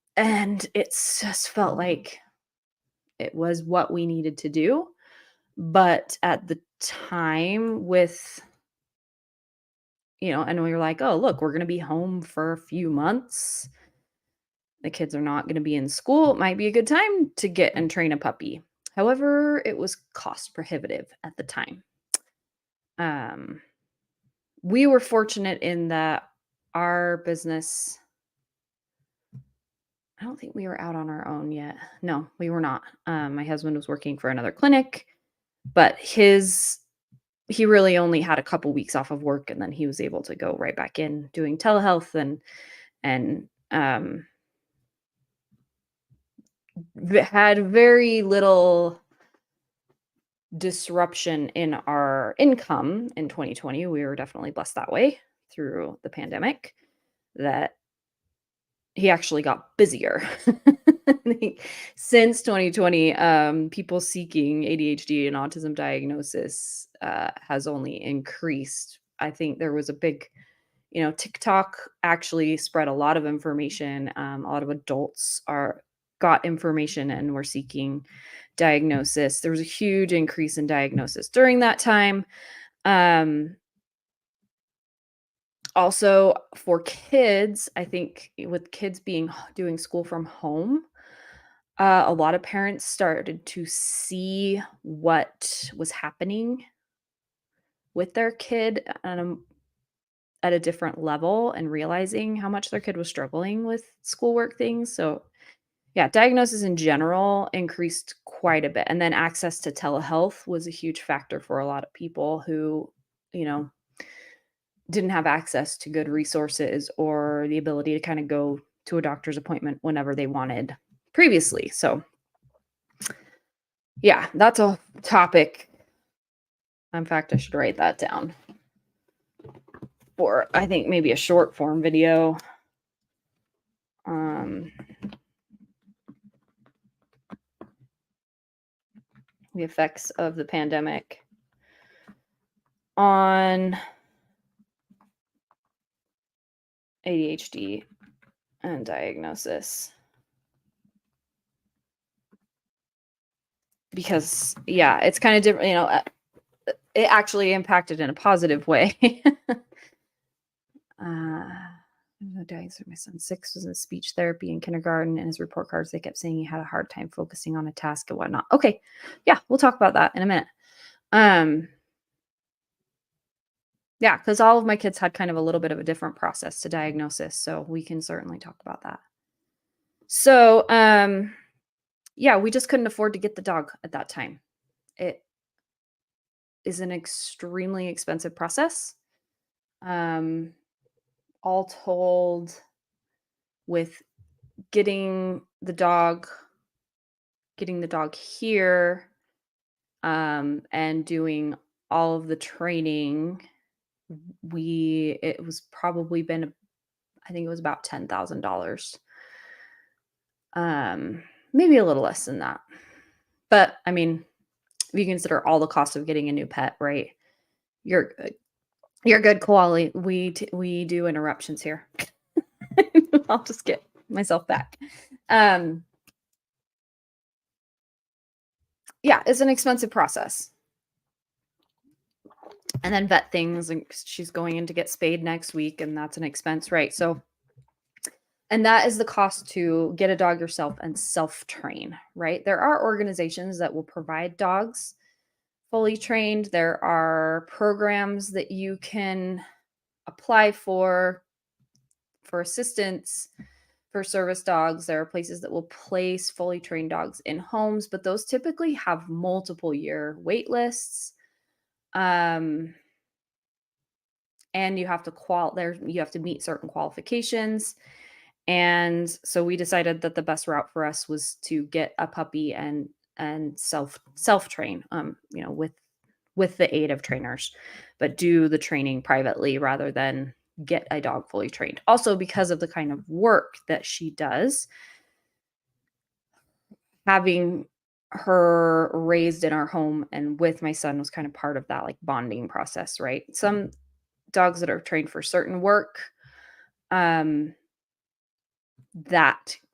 Speaker 1: it just felt like it was what we needed to do. But at the time and we were like, oh, look, we're going to be home for a few months. The kids are not going to be in school. It might be a good time to get and train a puppy. However, it was cost prohibitive at the time. We were fortunate in that our business, I don't think we were out on our own yet. No, we were not. My husband was working for another clinic, but he really only had a couple weeks off of work, and then he was able to go right back in doing telehealth and had very little disruption in our income in 2020. We were definitely blessed that way through the pandemic, that he actually got busier. Since 2020, people seeking ADHD and autism diagnosis has only increased. I think there was a big, TikTok actually spread a lot of information. A lot of adults are got information and were seeking diagnosis. There was a huge increase in diagnosis during that time. Um, Also for kids, I think with kids doing school from home, a lot of parents started to see what was happening with their kid at a different level and realizing how much their kid was struggling with schoolwork things. So, yeah, diagnosis in general increased quite a bit. And then access to telehealth was a huge factor for a lot of people who, you know, didn't have access to good resources or the ability to kind of go to a doctor's appointment whenever they wanted previously. So, yeah, that's a topic. In fact, I should write that down for, I think, maybe a short form video. Um, the effects of the pandemic on ADHD and diagnosis. Because, yeah, it's kind of different, it actually impacted in a positive way. No diagnosis. My son 6 was in speech therapy in kindergarten. In his report cards, they kept saying he had a hard time focusing on a task and whatnot. Okay, yeah, we'll talk about that in a minute. Yeah, because all of my kids had kind of a little bit of a different process to diagnosis, so we can certainly talk about that. So, yeah, we just couldn't afford to get the dog at that time. It is an extremely expensive process. Um, all told, with getting the dog here, and doing all of the training, it was probably been, I think it was about $10,000. Maybe a little less than that. But I mean, if you consider all the cost of getting a new pet, right? You're good. You're good, Koali. We do interruptions here. I'll just get myself back. Yeah, it's an expensive process. And then vet things, and she's going in to get spayed next week, and that's an expense, right? So, and that is the cost to get a dog yourself and self-train, right? There are organizations that will provide dogs fully trained. There are programs that you can apply for assistance for service dogs. There are places that will place fully trained dogs in homes, but those typically have multiple year wait lists. And you have to meet certain qualifications. And so we decided that the best route for us was to get a puppy and self train, with the aid of trainers, but do the training privately rather than get a dog fully trained. Also, because of the kind of work that she does, having her raised in our home and with my son was kind of part of that, like, bonding process, right? Some dogs that are trained for certain work, that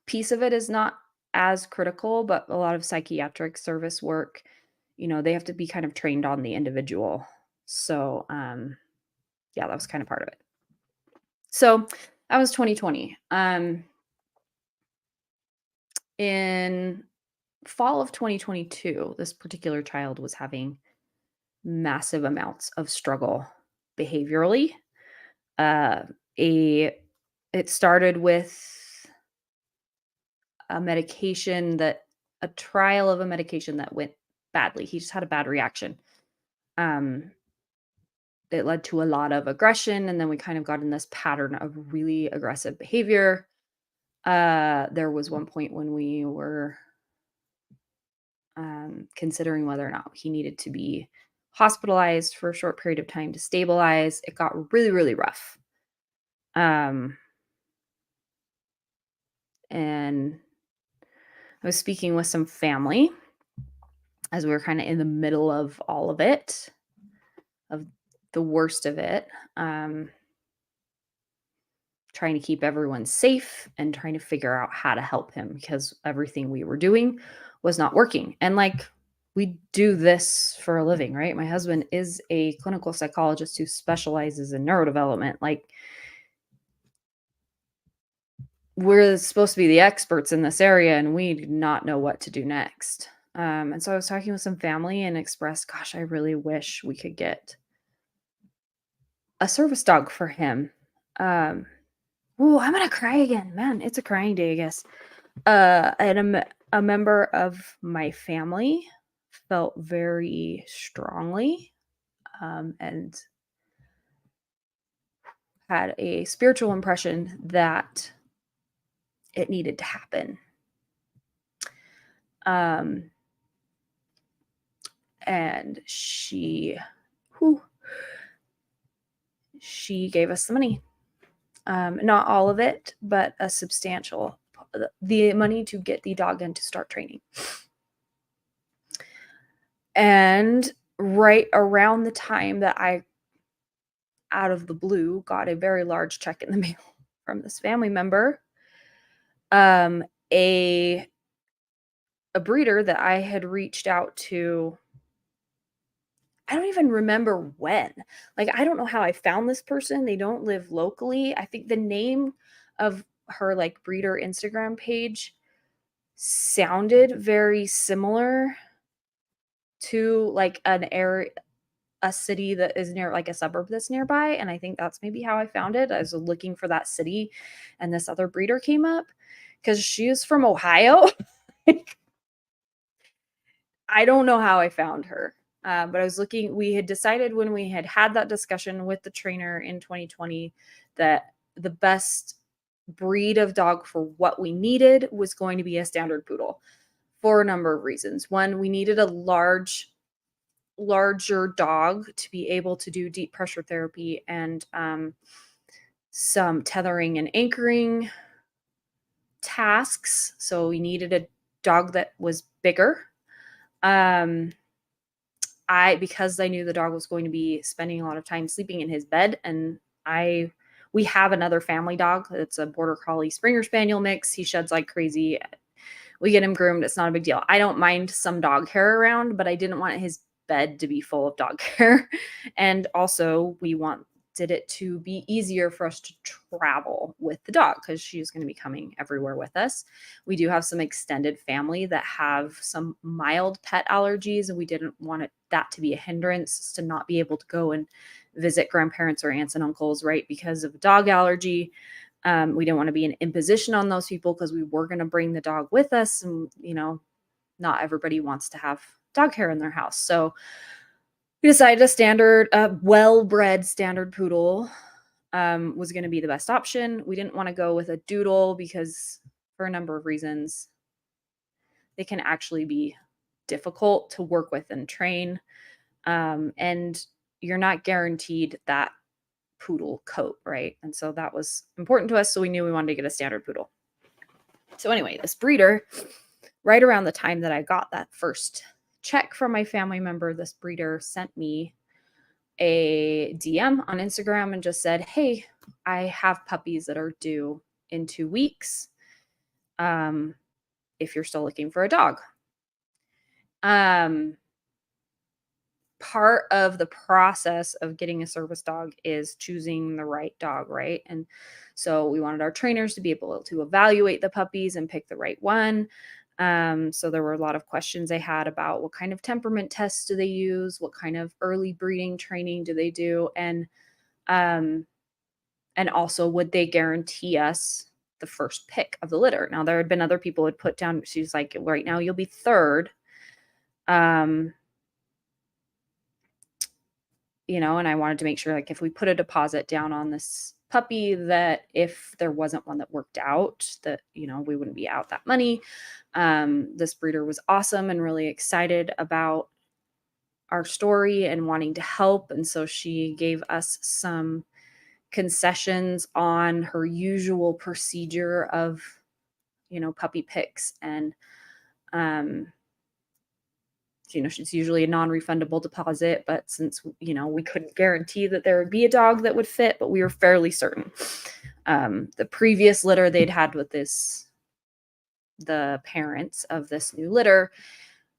Speaker 1: piece of it is not as critical, but a lot of psychiatric service work, they have to be kind of trained on the individual. So, yeah, that was kind of part of it. So that was 2020. In fall of 2022, this particular child was having massive amounts of struggle behaviorally. Uh, a It started with a trial of a medication that went badly. He just had a bad reaction. Um, it led to a lot of aggression, and then we kind of got in this pattern of really aggressive behavior. There was one point when we were considering whether or not he needed to be hospitalized for a short period of time to stabilize. It got really, really rough. And I was speaking with some family as we were kind of in the middle of all of it, of the worst of it. trying to keep everyone safe and trying to figure out how to help him because everything we were doing was not working. And like, we do this for a living, right? My husband is a clinical psychologist who specializes in neurodevelopment. Like, we're supposed to be the experts in this area and we do not know what to do next. And so I was talking with some family and expressed, gosh, I really wish we could get a service dog for him. Um, oh, I'm gonna cry again, man. It's a crying day, I guess. A member of my family felt very strongly, and had a spiritual impression that it needed to happen. And whew, she gave us the money. Not all of it, but a substantial the money to get the dog in to start training. And right around the time that I, out of the blue, got a very large check in the mail from this family member, a breeder that I had reached out to, I don't even remember when. Like, I don't know how I found this person. They don't live locally. I think the name of her like breeder Instagram page sounded very similar to like a city that is near, like a suburb that's nearby. And I think that's maybe how I found it. I was looking for that city and this other breeder came up because she is from Ohio. I don't know how I found her. But I was looking, we had decided when we had that discussion with the trainer in 2020 that the best breed of dog for what we needed was going to be a standard poodle for a number of reasons. One, we needed a larger dog to be able to do deep pressure therapy and some tethering and anchoring tasks. So we needed a dog that was bigger. Because I knew the dog was going to be spending a lot of time sleeping in his bed, and we have another family dog. It's a border collie Springer Spaniel mix. He sheds like crazy. We get him groomed. It's not a big deal. I don't mind some dog hair around, but I didn't want his bed to be full of dog hair. And also we wanted it to be easier for us to travel with the dog because she's going to be coming everywhere with us. We do have some extended family that have some mild pet allergies, and we didn't want that to be a hindrance to not be able to go and visit grandparents or aunts and uncles, right? Because of dog allergy. We didn't want to be an imposition on those people because we were going to bring the dog with us. And, not everybody wants to have dog hair in their house. So we decided a well-bred standard poodle was going to be the best option. We didn't want to go with a doodle because for a number of reasons, they can actually be difficult to work with and train. And you're not guaranteed that poodle coat, right? And so that was important to us. So we knew we wanted to get a standard poodle. So anyway, this breeder, right around the time that I got that first check from my family member, this breeder sent me a DM on Instagram and just said, hey, I have puppies that are due in 2 weeks. If you're still looking for a dog. Part of the process of getting a service dog is choosing the right dog, right? And so we wanted our trainers to be able to evaluate the puppies and pick the right one. So there were a lot of questions they had about what kind of temperament tests do they use, what kind of early breeding training do they do, and also would they guarantee us the first pick of the litter. Now there had been other people who had put down, she's like, right now you'll be third. And I wanted to make sure, like, if we put a deposit down on this puppy, that if there wasn't one that worked out, that, we wouldn't be out that money. This breeder was awesome and really excited about our story and wanting to help. And so she gave us some concessions on her usual procedure of, puppy picks. And, she's usually a non-refundable deposit, but since, we couldn't guarantee that there would be a dog that would fit, but we were fairly certain. The previous litter they'd had with the parents of this new litter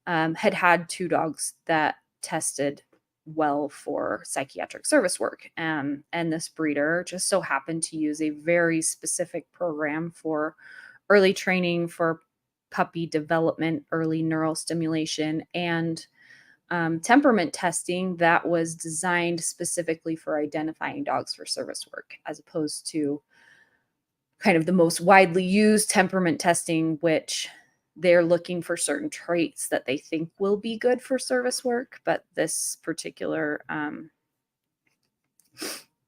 Speaker 1: had two dogs that tested well for psychiatric service work. And this breeder just so happened to use a very specific program for early training for puppy development, early neural stimulation, and temperament testing that was designed specifically for identifying dogs for service work, as opposed to kind of the most widely used temperament testing, which they're looking for certain traits that they think will be good for service work. But this particular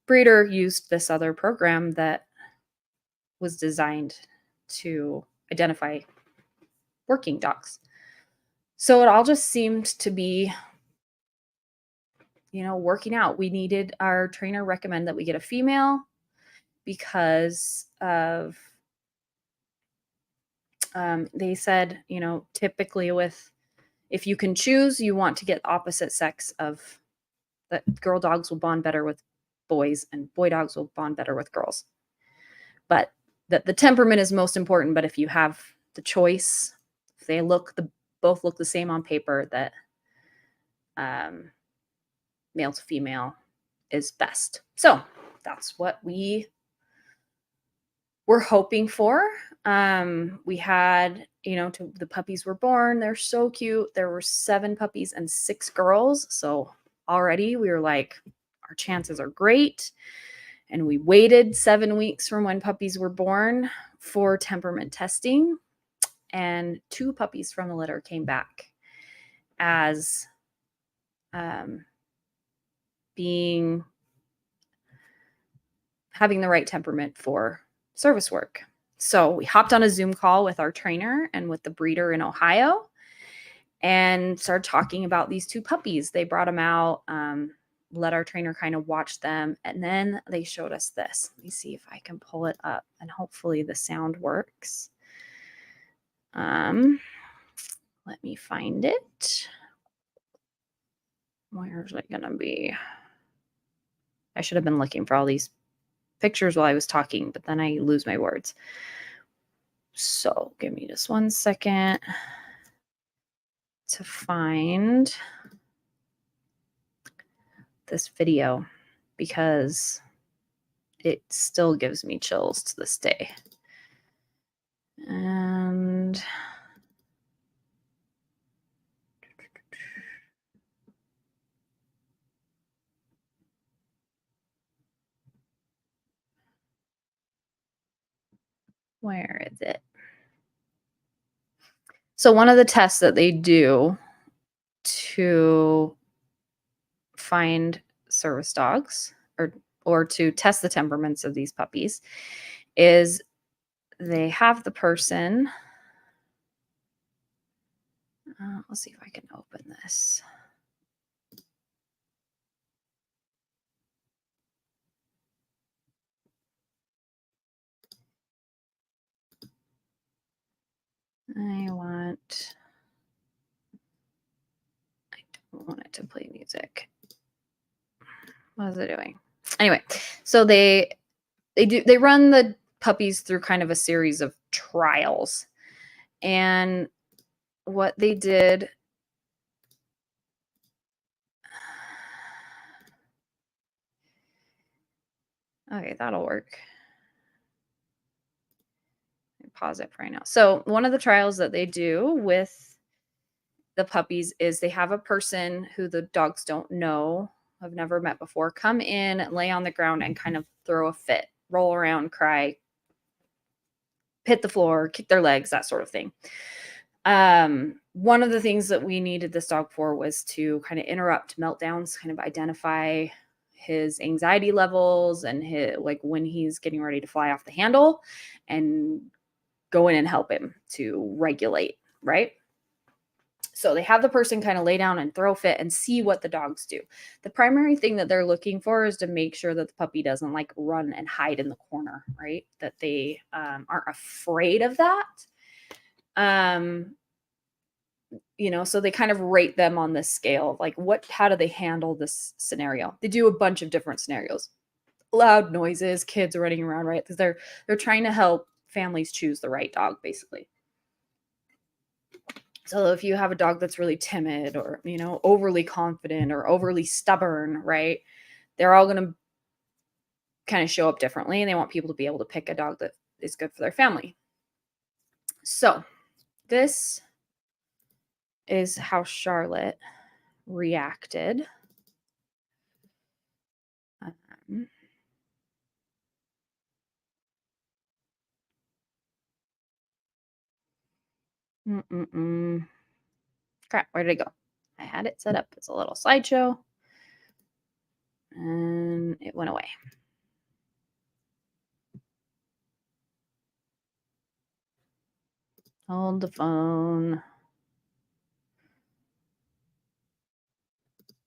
Speaker 1: breeder used this other program that was designed to identify working dogs. So it all just seemed to be, working out. We needed our trainer recommend that we get a female because of they said, typically if you can choose, you want to get opposite sex of that. Girl dogs will bond better with boys and boy dogs will bond better with girls. But that the temperament is most important. But if you have the choice, if they both look the same on paper, that male to female is best. So that's what we were hoping for. We had, the puppies were born. They're so cute. There were 7 puppies and 6 girls. So already we were like, our chances are great. And we waited 7 weeks from when puppies were born for temperament testing. And 2 puppies from the litter came back as having the right temperament for service work. So we hopped on a Zoom call with our trainer and with the breeder in Ohio and started talking about these 2 puppies. They brought them out, let our trainer kind of watch them, and then they showed us this. Let me see if I can pull it up, and hopefully the sound works. Let me find it. Where's it gonna be? I should have been looking for all these pictures while I was talking, but then I lose my words. So give me just 1 second to find this video because it still gives me chills to this day. And where is it? So one of the tests that they do to find service dogs or to test the temperaments of these puppies is they have the person. Let's see if I can open this. I don't want it to play music. What is it doing? Anyway, so they run the puppies through kind of a series of trials. And what they did, okay, that'll work. Pause it for right now. So one of the trials that they do with the puppies is they have a person who the dogs don't know, have never met before, come in, lay on the ground and kind of throw a fit, roll around, cry, hit the floor, kick their legs, that sort of thing. One of the things that we needed this dog for was to kind of interrupt meltdowns, kind of identify his anxiety levels and like when he's getting ready to fly off the handle, and go in and help him to regulate, right? So they have the person kind of lay down and throw fit and see what the dogs do. The primary thing that they're looking for is to make sure that the puppy doesn't like run and hide in the corner, right? That they aren't afraid of that. So they kind of rate them on this scale of like how do they handle this scenario? They do a bunch of different scenarios. loud noises, kids running around, right? Because they're trying to help families choose the right dog, basically. So if you have a dog that's really timid or, overly confident or overly stubborn, right? They're all going to kind of show up differently, and they want people to be able to pick a dog that is good for their family. So this is how Charlotte reacted. Um, Crap, where did it go? I had it set up as a little slideshow, and it went away. Hold the phone.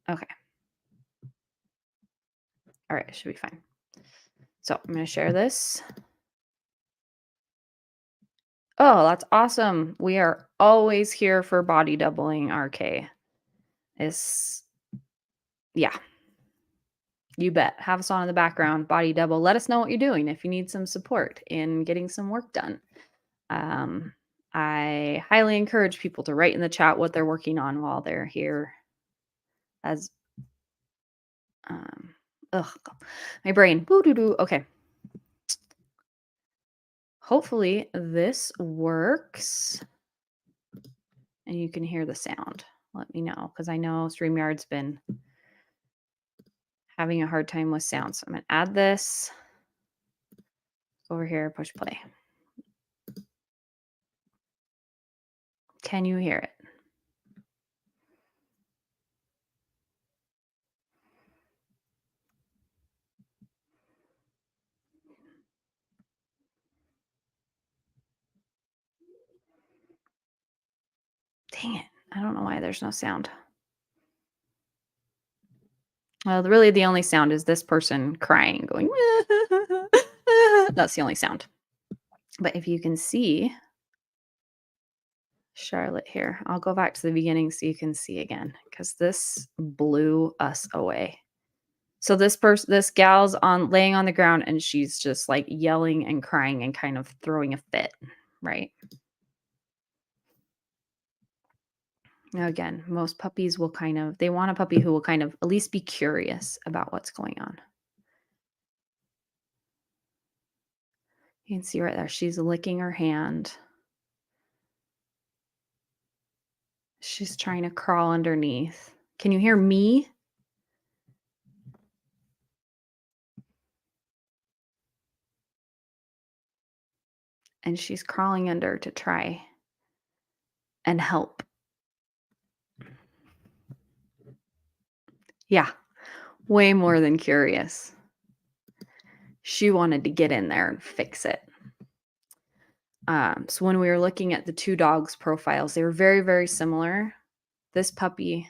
Speaker 1: Okay. All right, it should be fine. So I'm going to share this. Oh, that's awesome. We are always here for body doubling, RK. Yeah, you bet. Have us on in the background, body double. Let us know what you're doing if you need some support in getting some work done. I highly encourage people to write in the chat what they're working on while they're here. As my brain. Okay. Hopefully this works and you can hear the sound. Let me know, because I know StreamYard's been having a hard time with sound. So I'm going to add this over here, push play. Can you hear it? Dang it. I don't know why there's no sound. Well, really the only sound is this person crying, going, that's the only sound. But if you can see Charlotte here, I'll go back to the beginning so you can see again, because this blew us away. So this gal's laying on the ground, and she's just like yelling and crying and kind of throwing a fit, right? Now, again, most puppies will they want a puppy who will kind of at least be curious about what's going on. You can see right there, she's licking her hand. She's trying to crawl underneath. Can you hear me? And she's crawling under to try and help. Yeah, way more than curious. She wanted to get in there and fix it. So when we were looking at the two dogs' profiles, they were very, very similar. This puppy,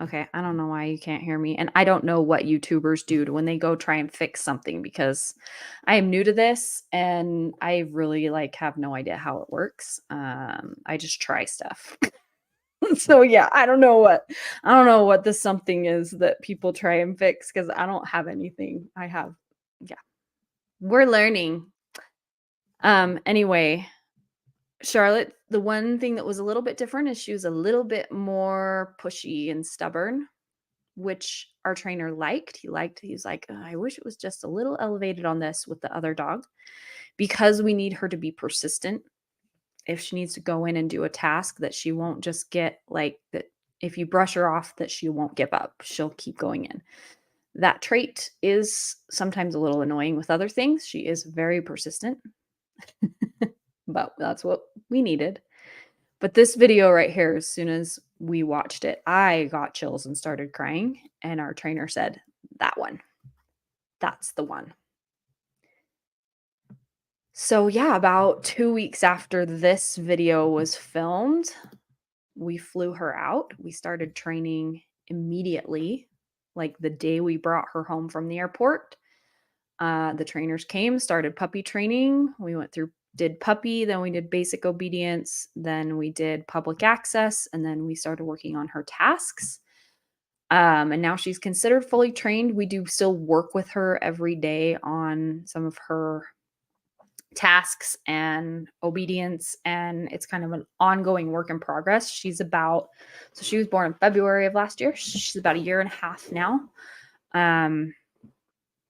Speaker 1: okay, I don't know why you can't hear me. And I don't know what YouTubers do when they go try and fix something, because I am new to this and I really have no idea how it works. I just try stuff. So yeah, I don't know what the something is that people try and fix, because I don't have anything. We're learning. Anyway, Charlotte, the one thing that was a little bit different is she was a little bit more pushy and stubborn, which our trainer liked. He was like, "Oh, I wish it was just a little elevated on this with the other dog," because we need her to be persistent. If she needs to go in and do a task, that she won't just get that. If you brush her off, that she won't give up. She'll keep going in. That trait is sometimes a little annoying with other things. She is very persistent, but that's what we needed. But this video right here, as soon as we watched it, I got chills and started crying. And our trainer said, that one, that's the one. So yeah, about 2 weeks after this video was filmed, we flew her out. We started training immediately, like the day we brought her home from the airport. The trainers came, started puppy training. We did puppy, then we did basic obedience, then we did public access, and then we started working on her tasks. And now she's considered fully trained. We do still work with her every day on some of her tasks and obedience, and it's kind of an ongoing work in progress. So she was born in February of last year. She's about a year and a half now.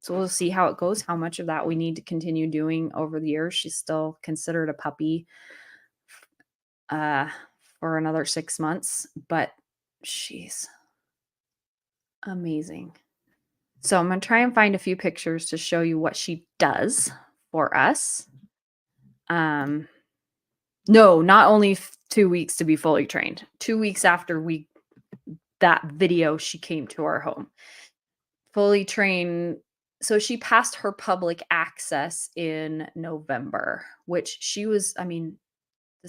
Speaker 1: So we'll see how it goes, how much of that we need to continue doing over the years. She's still considered a puppy for another 6 months, but she's amazing. So I'm going to try and find a few pictures to show you what she does for us. No, not only 2 weeks to be fully trained. 2 weeks after that video, she came to our home. Fully trained. So she passed her public access in November, which this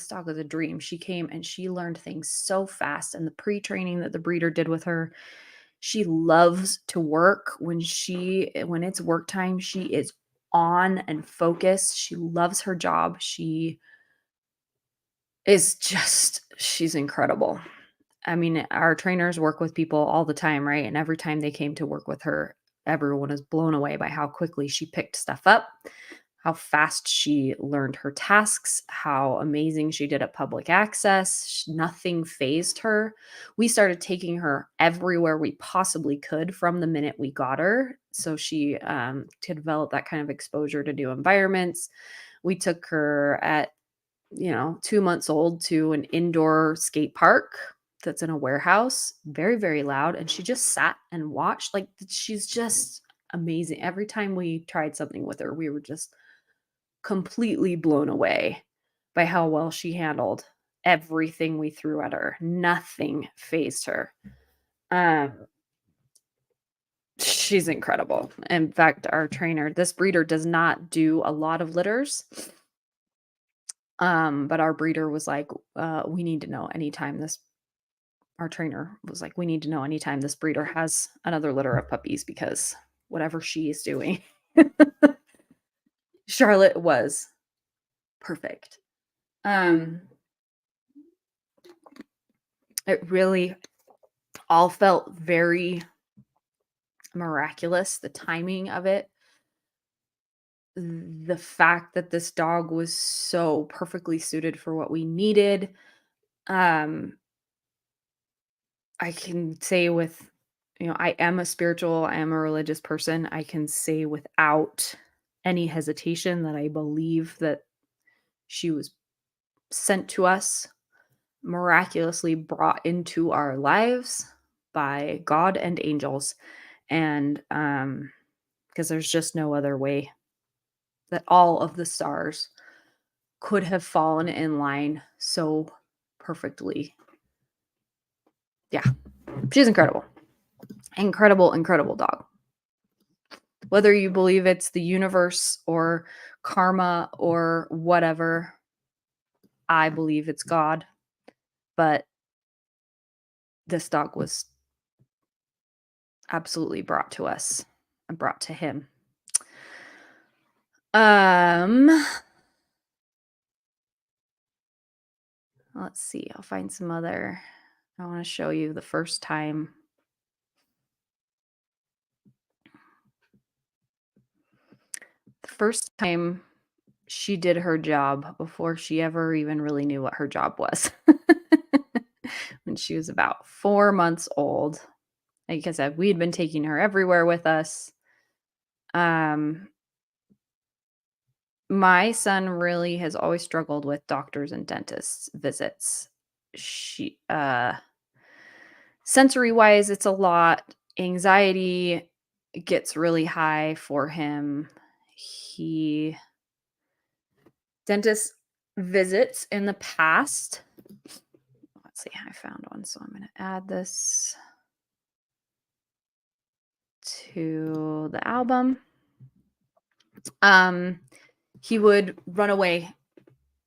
Speaker 1: dog was a dream. She came and she learned things so fast, and the pre-training that the breeder did with her, she loves to work. When it's work time, she is on and focused. She loves her job. She's incredible. Our trainers work with people all the time, right? And every time they came to work with her, everyone was blown away by how quickly she picked stuff up, how fast she learned her tasks, how amazing she did at public access. Nothing fazed her. We started taking her everywhere we possibly could from the minute we got her. So she to develop that kind of exposure to new environments. We took her at 2 months old to an indoor skate park that's in a warehouse, very, very loud. And she just sat and watched. Like, she's just amazing. Every time we tried something with her, we were just completely blown away by how well she handled everything we threw at her. Nothing fazed her. She's incredible. In fact, our trainer, this breeder does not do a lot of litters. But our breeder was like, we need to know anytime our trainer was like, we need to know anytime this breeder has another litter of puppies, because whatever she is doing, Charlotte was perfect. It really all felt very miraculous, the timing of it. The fact that this dog was so perfectly suited for what we needed. I can say I am a religious person. I can say without any hesitation that I believe that she was sent to us, miraculously brought into our lives by God and angels. And because there's just no other way that all of the stars could have fallen in line so perfectly. Yeah, she's incredible. Incredible dog. Whether you believe it's the universe or karma or whatever, I believe it's God. But this dog was absolutely brought to us and brought to him. Let's see. I'll find some other. I want to show you the first time. The first time she did her job before she ever even really knew what her job was. When she was about 4 months old. Like I said, we had been taking her everywhere with us. My son really has always struggled with doctors and dentists visits. Sensory wise, it's a lot. Anxiety gets really high for him. Dentist visits in the past. Let's see, I found one, so I'm going to add this to the album. He would run away.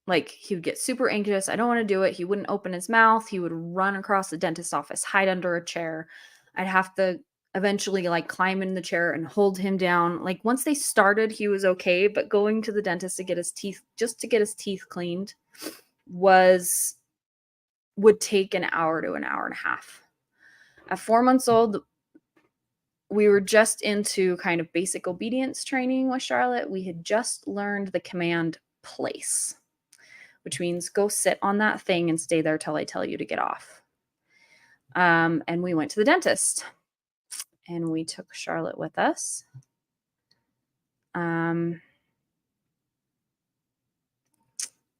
Speaker 1: Like, he would get super anxious. I don't want to do it. He wouldn't open his mouth. He would run across the dentist's office, hide under a chair. I'd have to eventually climb in the chair and hold him down. Like, once they started, he was okay, but going to the dentist to get his teeth cleaned would take an hour to an hour and a half. At 4 months old, we were just into kind of basic obedience training with Charlotte. We had just learned the command place, which means go sit on that thing and stay there till I tell you to get off. And we went to the dentist and we took Charlotte with us. And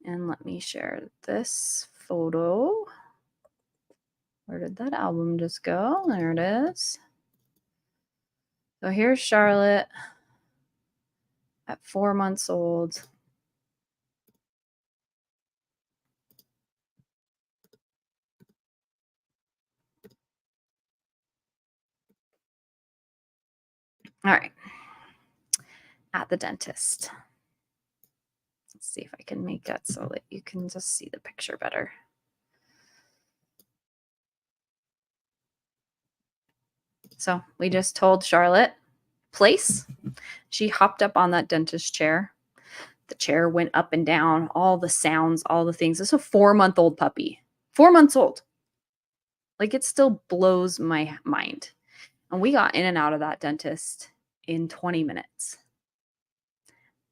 Speaker 1: let me share this photo. Where did that album just go? There it is. So here's Charlotte at 4 months old. All right. At the dentist. Let's see if I can make that so that you can just see the picture better. So we just told Charlotte, place. She hopped up on that dentist chair. The chair went up and down, all the sounds, all the things. This is a 4-month-old puppy. 4 months old. Like, it still blows my mind. And we got in and out of that dentist in 20 minutes.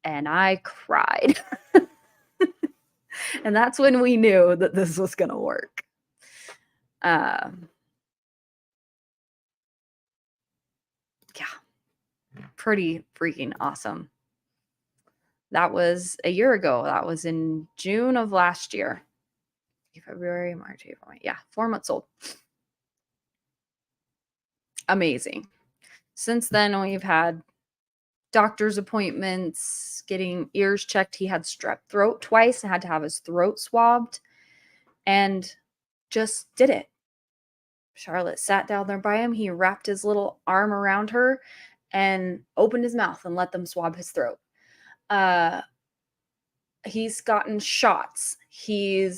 Speaker 1: And I cried. And that's when we knew that this was going to work. Yeah. Pretty freaking awesome. That was a year ago. That was in June of last year. February, March, April, May. Yeah, 4 months old. Amazing. Since then, we've had doctor's appointments, getting ears checked. He had strep throat twice and had to have his throat swabbed, and just did it. Charlotte sat down there by him. He wrapped his little arm around her and opened his mouth and let them swab his throat. He's gotten shots. He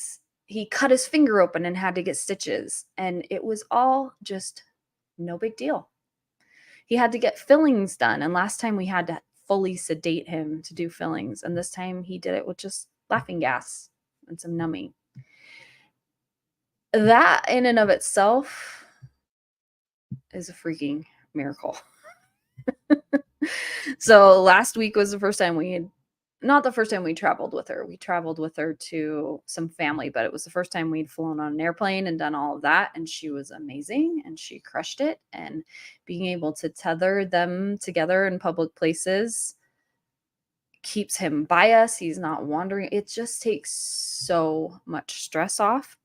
Speaker 1: cut his finger open and had to get stitches, and it was all just no big deal. He had to get fillings done, and last time we had to fully sedate him to do fillings, and this time he did it with just laughing gas and some numbing. That in and of itself is a freaking miracle. So last week was the first time not the first time we traveled with her. We traveled with her to some family, but it was the first time we'd flown on an airplane and done all of that. And she was amazing and she crushed it. And being able to tether them together in public places keeps him by us. He's not wandering. It just takes so much stress off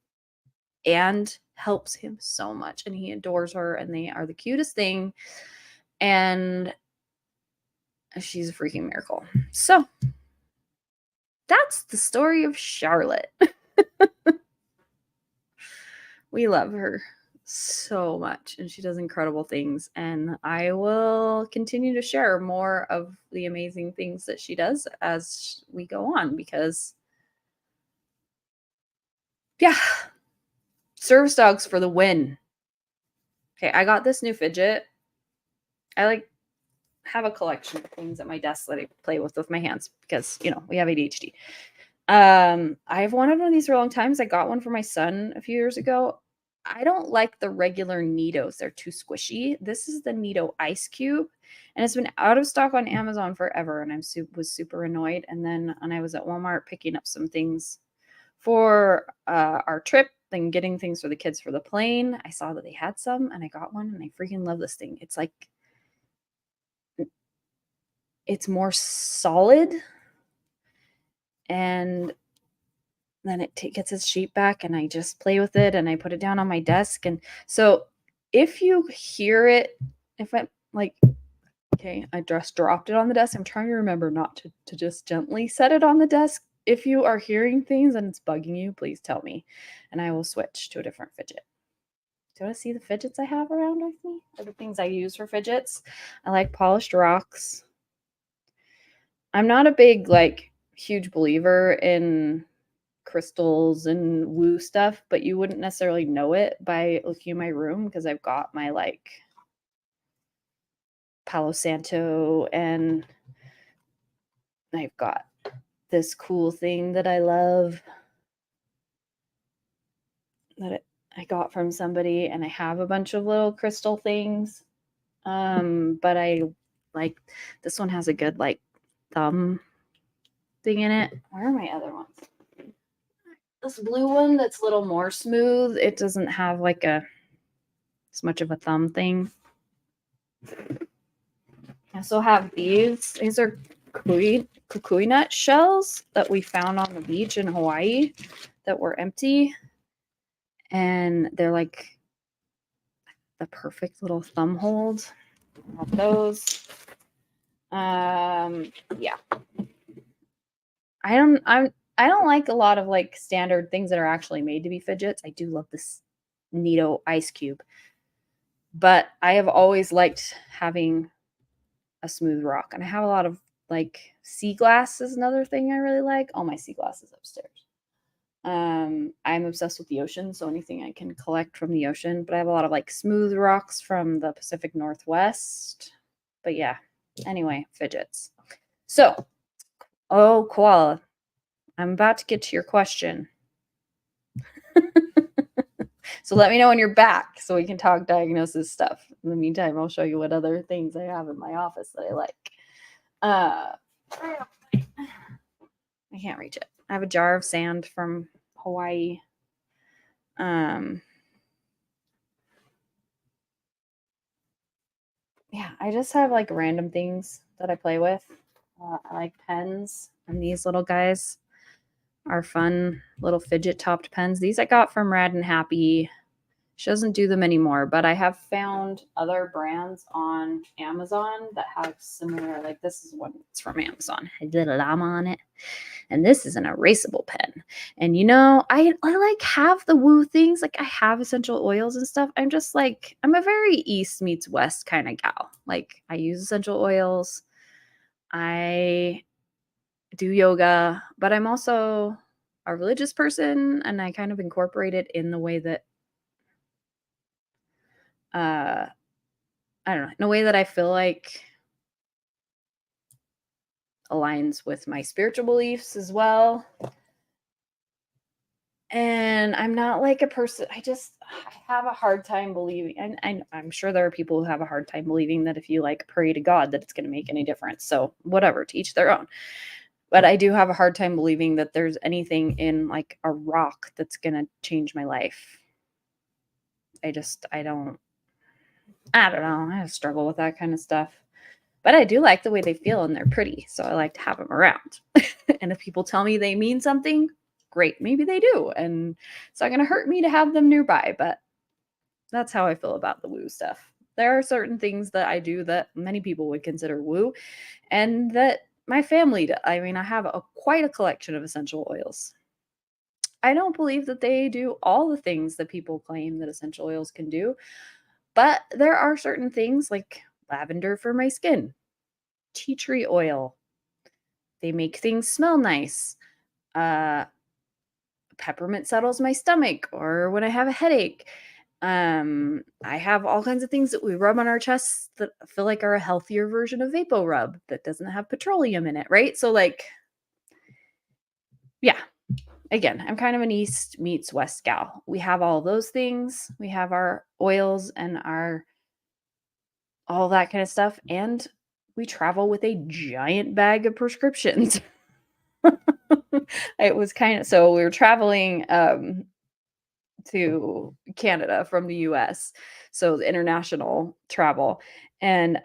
Speaker 1: and helps him so much. And he adores her and they are the cutest thing. And she's a freaking miracle. So that's the story of Charlotte. We love her so much and she does incredible things, and I will continue to share more of the amazing things that she does as we go on, because yeah, service dogs for the win. Okay, I got this new fidget. I have a collection of things at my desk that I play with my hands because, we have ADHD. I've wanted one of these for a long time. I got one for my son a few years ago. I don't like the regular Nitos. They're too squishy. This is the Nito Ice Cube, and it's been out of stock on Amazon forever, and I was super annoyed. And then when I was at Walmart picking up some things for our trip and getting things for the kids for the plane, I saw that they had some, and I got one, and I freaking love this thing. It's more solid, and then it gets its shape back, and I just play with it and I put it down on my desk. And so if you hear it, if I'm okay, I just dropped it on the desk. I'm trying to remember not to just gently set it on the desk. If you are hearing things and it's bugging you, please tell me and I will switch to a different fidget. Do you want to see the fidgets I have around with me? Or the things I use for fidgets? I like polished rocks. I'm not a big, huge believer in crystals and woo stuff, but you wouldn't necessarily know it by looking in my room because I've got my Palo Santo, and I've got this cool thing that I love that I got from somebody, and I have a bunch of little crystal things. But I like this one has a good like thumb thing in it. Where are my other ones? This blue one that's a little more smooth. It doesn't have like a as much of a thumb thing. I also have these. These are kukui nut shells that we found on the beach in Hawaii that were empty. And they're like the perfect little thumb hold. I have those. Yeah. I don't like a lot of like standard things that are actually made to be fidgets. I do love this Neato ice cube. But I have always liked having a smooth rock. And I have a lot of like sea glass is another thing I really like. All my sea glass is upstairs. I'm obsessed with the ocean, so anything I can collect from the ocean. But I have a lot of like smooth rocks from the Pacific Northwest. But yeah, anyway, fidgets. So, oh, koala, I'm about to get to your question. So let me know when you're back so we can talk diagnosis stuff. In the meantime, I'll show you what other things I have in my office that I like. I can't reach it. I have a jar of sand from Hawaii. Yeah, I just have like random things that I play with. I like pens, and these little guys are fun little fidget topped pens. These I got from Rad and Happy. She doesn't do them anymore, but I have found other brands on Amazon that have similar, like this is one that's from Amazon. I did a llama on it. And this is an erasable pen. And you know, I like have the woo things. Like I have essential oils and stuff. I'm just like, I'm a very East meets West kind of gal. Like I use essential oils. I do yoga, but I'm also a religious person, and I kind of incorporate it in the way that uh I don't know, in a way that I feel like aligns with my spiritual beliefs as well. And I'm not like a person, I have a hard time believing, and I'm sure there are people who have a hard time believing that if you like pray to God that it's going to make any difference. So whatever, to each their own. But I do have a hard time believing that there's anything in like a rock that's going to change my life. I don't know. I struggle with that kind of stuff. But I do like the way they feel, and they're pretty. So I like to have them around. And if people tell me they mean something, great. Maybe they do. And it's not going to hurt me to have them nearby. But that's how I feel about the woo stuff. There are certain things that I do that many people would consider woo, and that my family does. I mean, I have quite a collection of essential oils. I don't believe that they do all the things that people claim that essential oils can do, but there are certain things like lavender for my skin, tea tree oil. They make things smell nice. Uh, Peppermint settles my stomach or when I have a headache. I have all kinds of things that we rub on our chests that I feel like are a healthier version of Vapo Rub that doesn't have petroleum in it, right? So like, yeah. Again, I'm kind of an East meets West gal. We have all those things. We have our oils and our all that kind of stuff, and we travel with a giant bag of prescriptions. It was kind of so we were traveling to Canada from the US. So the international travel. And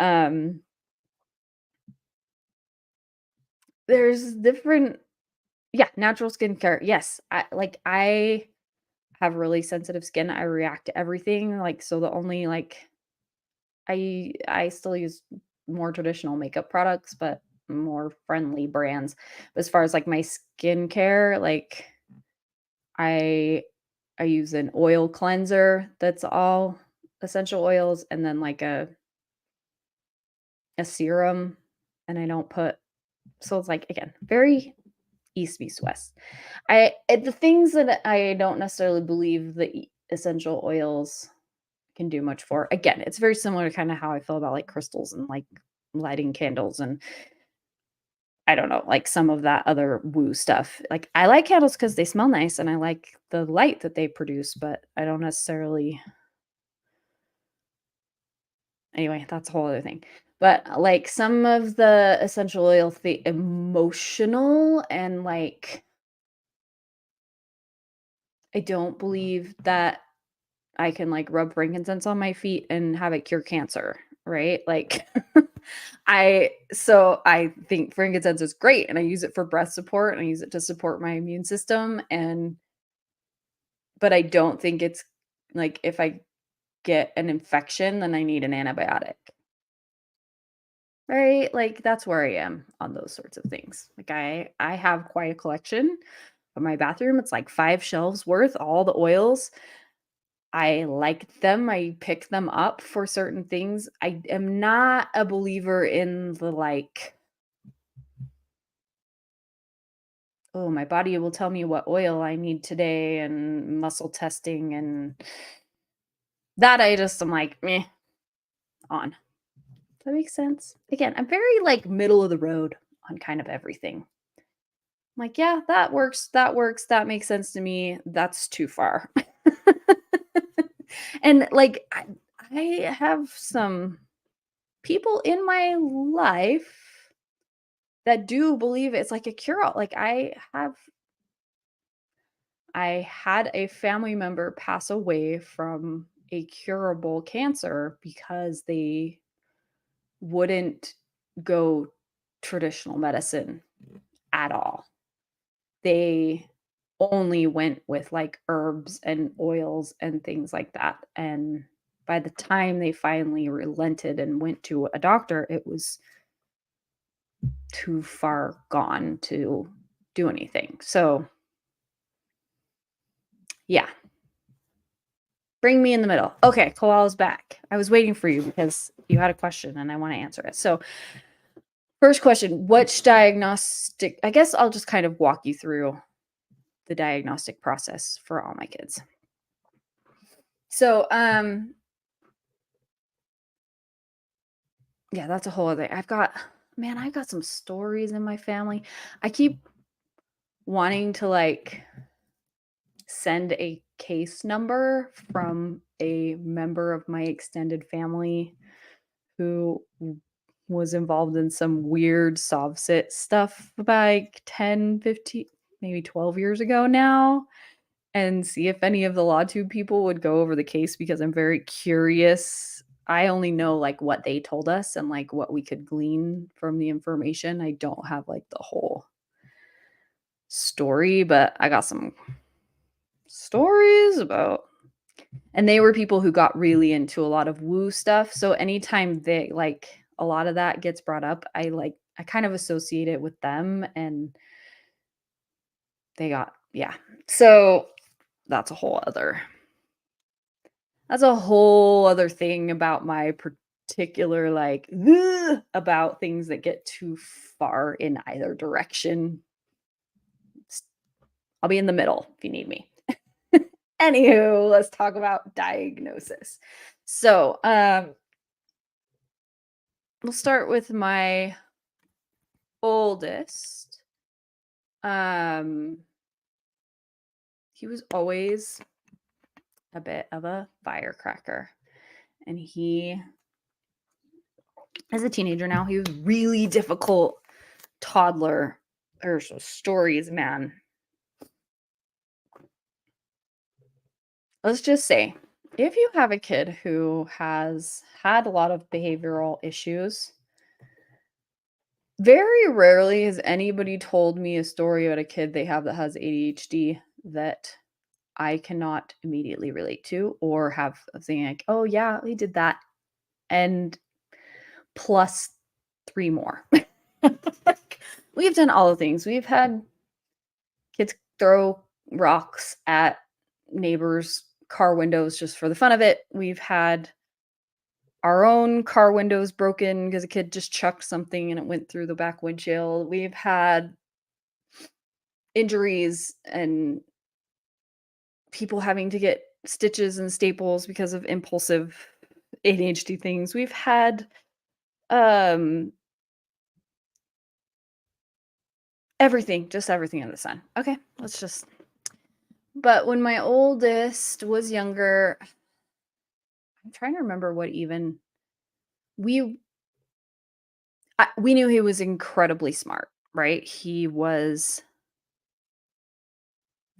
Speaker 1: there's different natural skincare. Yes. I have really sensitive skin. I react to everything. Like so the only like I still use more traditional makeup products, but more friendly brands. But as far as like my skincare, like I I use an oil cleanser that's all essential oils, and then like a serum, and I don't put so it's like again, very East meets West. The things that I don't necessarily believe that essential oils can do much for. Again, it's very similar to kind of how I feel about like crystals and like lighting candles and I don't know, like some of that other woo stuff. Like I like candles because they smell nice and I like the light that they produce, but I don't necessarily anyway, that's a whole other thing. But like some of the essential oil emotional and like I don't believe that I can like rub frankincense on my feet and have it cure cancer, right? Like I think frankincense is great and I use it for breath support and I use it to support my immune system and but I don't think it's like if I get an infection then I need an antibiotic. Right? Like that's where I am on those sorts of things. Like I have quite a collection in my bathroom. It's like 5 shelves worth, all the oils. I like them. I pick them up for certain things. I am not a believer in the like, oh, my body will tell me what oil I need today and muscle testing and that I just am like, meh, on. Does that make sense? Again, I'm very like middle of the road on kind of everything. I'm like, yeah, that works. That works. That makes sense to me. That's too far. And like I have some people in my life that do believe it's like a cure all. Like I had a family member pass away from a curable cancer because they wouldn't go traditional medicine at all. They only went with like herbs and oils and things like that. And by the time they finally relented and went to a doctor, it was too far gone to do anything. So, yeah, bring me in the middle. Okay, koala's back. I was waiting for you because you had a question and I want to answer it. So, first question, which diagnostic I guess I'll just kind of walk you through the diagnostic process for all my kids. So, yeah, that's a whole other I've got some stories in my family. I keep wanting to like send a case number from a member of my extended family who was involved in some weird SovSit stuff about like 10, 15, maybe 12 years ago now and see if any of the LawTube people would go over the case because I'm very curious. I only know like what they told us and like what we could glean from the information. I don't have like the whole story, but I got some stories about and they were people who got really into a lot of woo stuff. So anytime they like a lot of that gets brought up, I kind of associate it with them and they got yeah. So that's a whole other thing about my particular like about things that get too far in either direction. I'll be in the middle if you need me. Anywho, let's talk about diagnosis. So, we'll start with my oldest. Um, he was always a bit of a firecracker. And he, as a teenager now, he was really difficult toddler. There's stories, man. Let's just say, if you have a kid who has had a lot of behavioral issues, very rarely has anybody told me a story about a kid they have that has ADHD that I cannot immediately relate to or have a thing like, "Oh, yeah, we did that," and plus 3 more. Like, we've done all the things. We've had kids throw rocks at neighbors' car windows just for the fun of it. We've had our own car windows broken because a kid just chucked something and it went through the back windshield. We've had injuries and people having to get stitches and staples because of impulsive ADHD things. We've had um Everything, just everything under the sun. Okay, let's just. But when my oldest was younger, I'm trying to remember what even we we knew he was incredibly smart, right? He was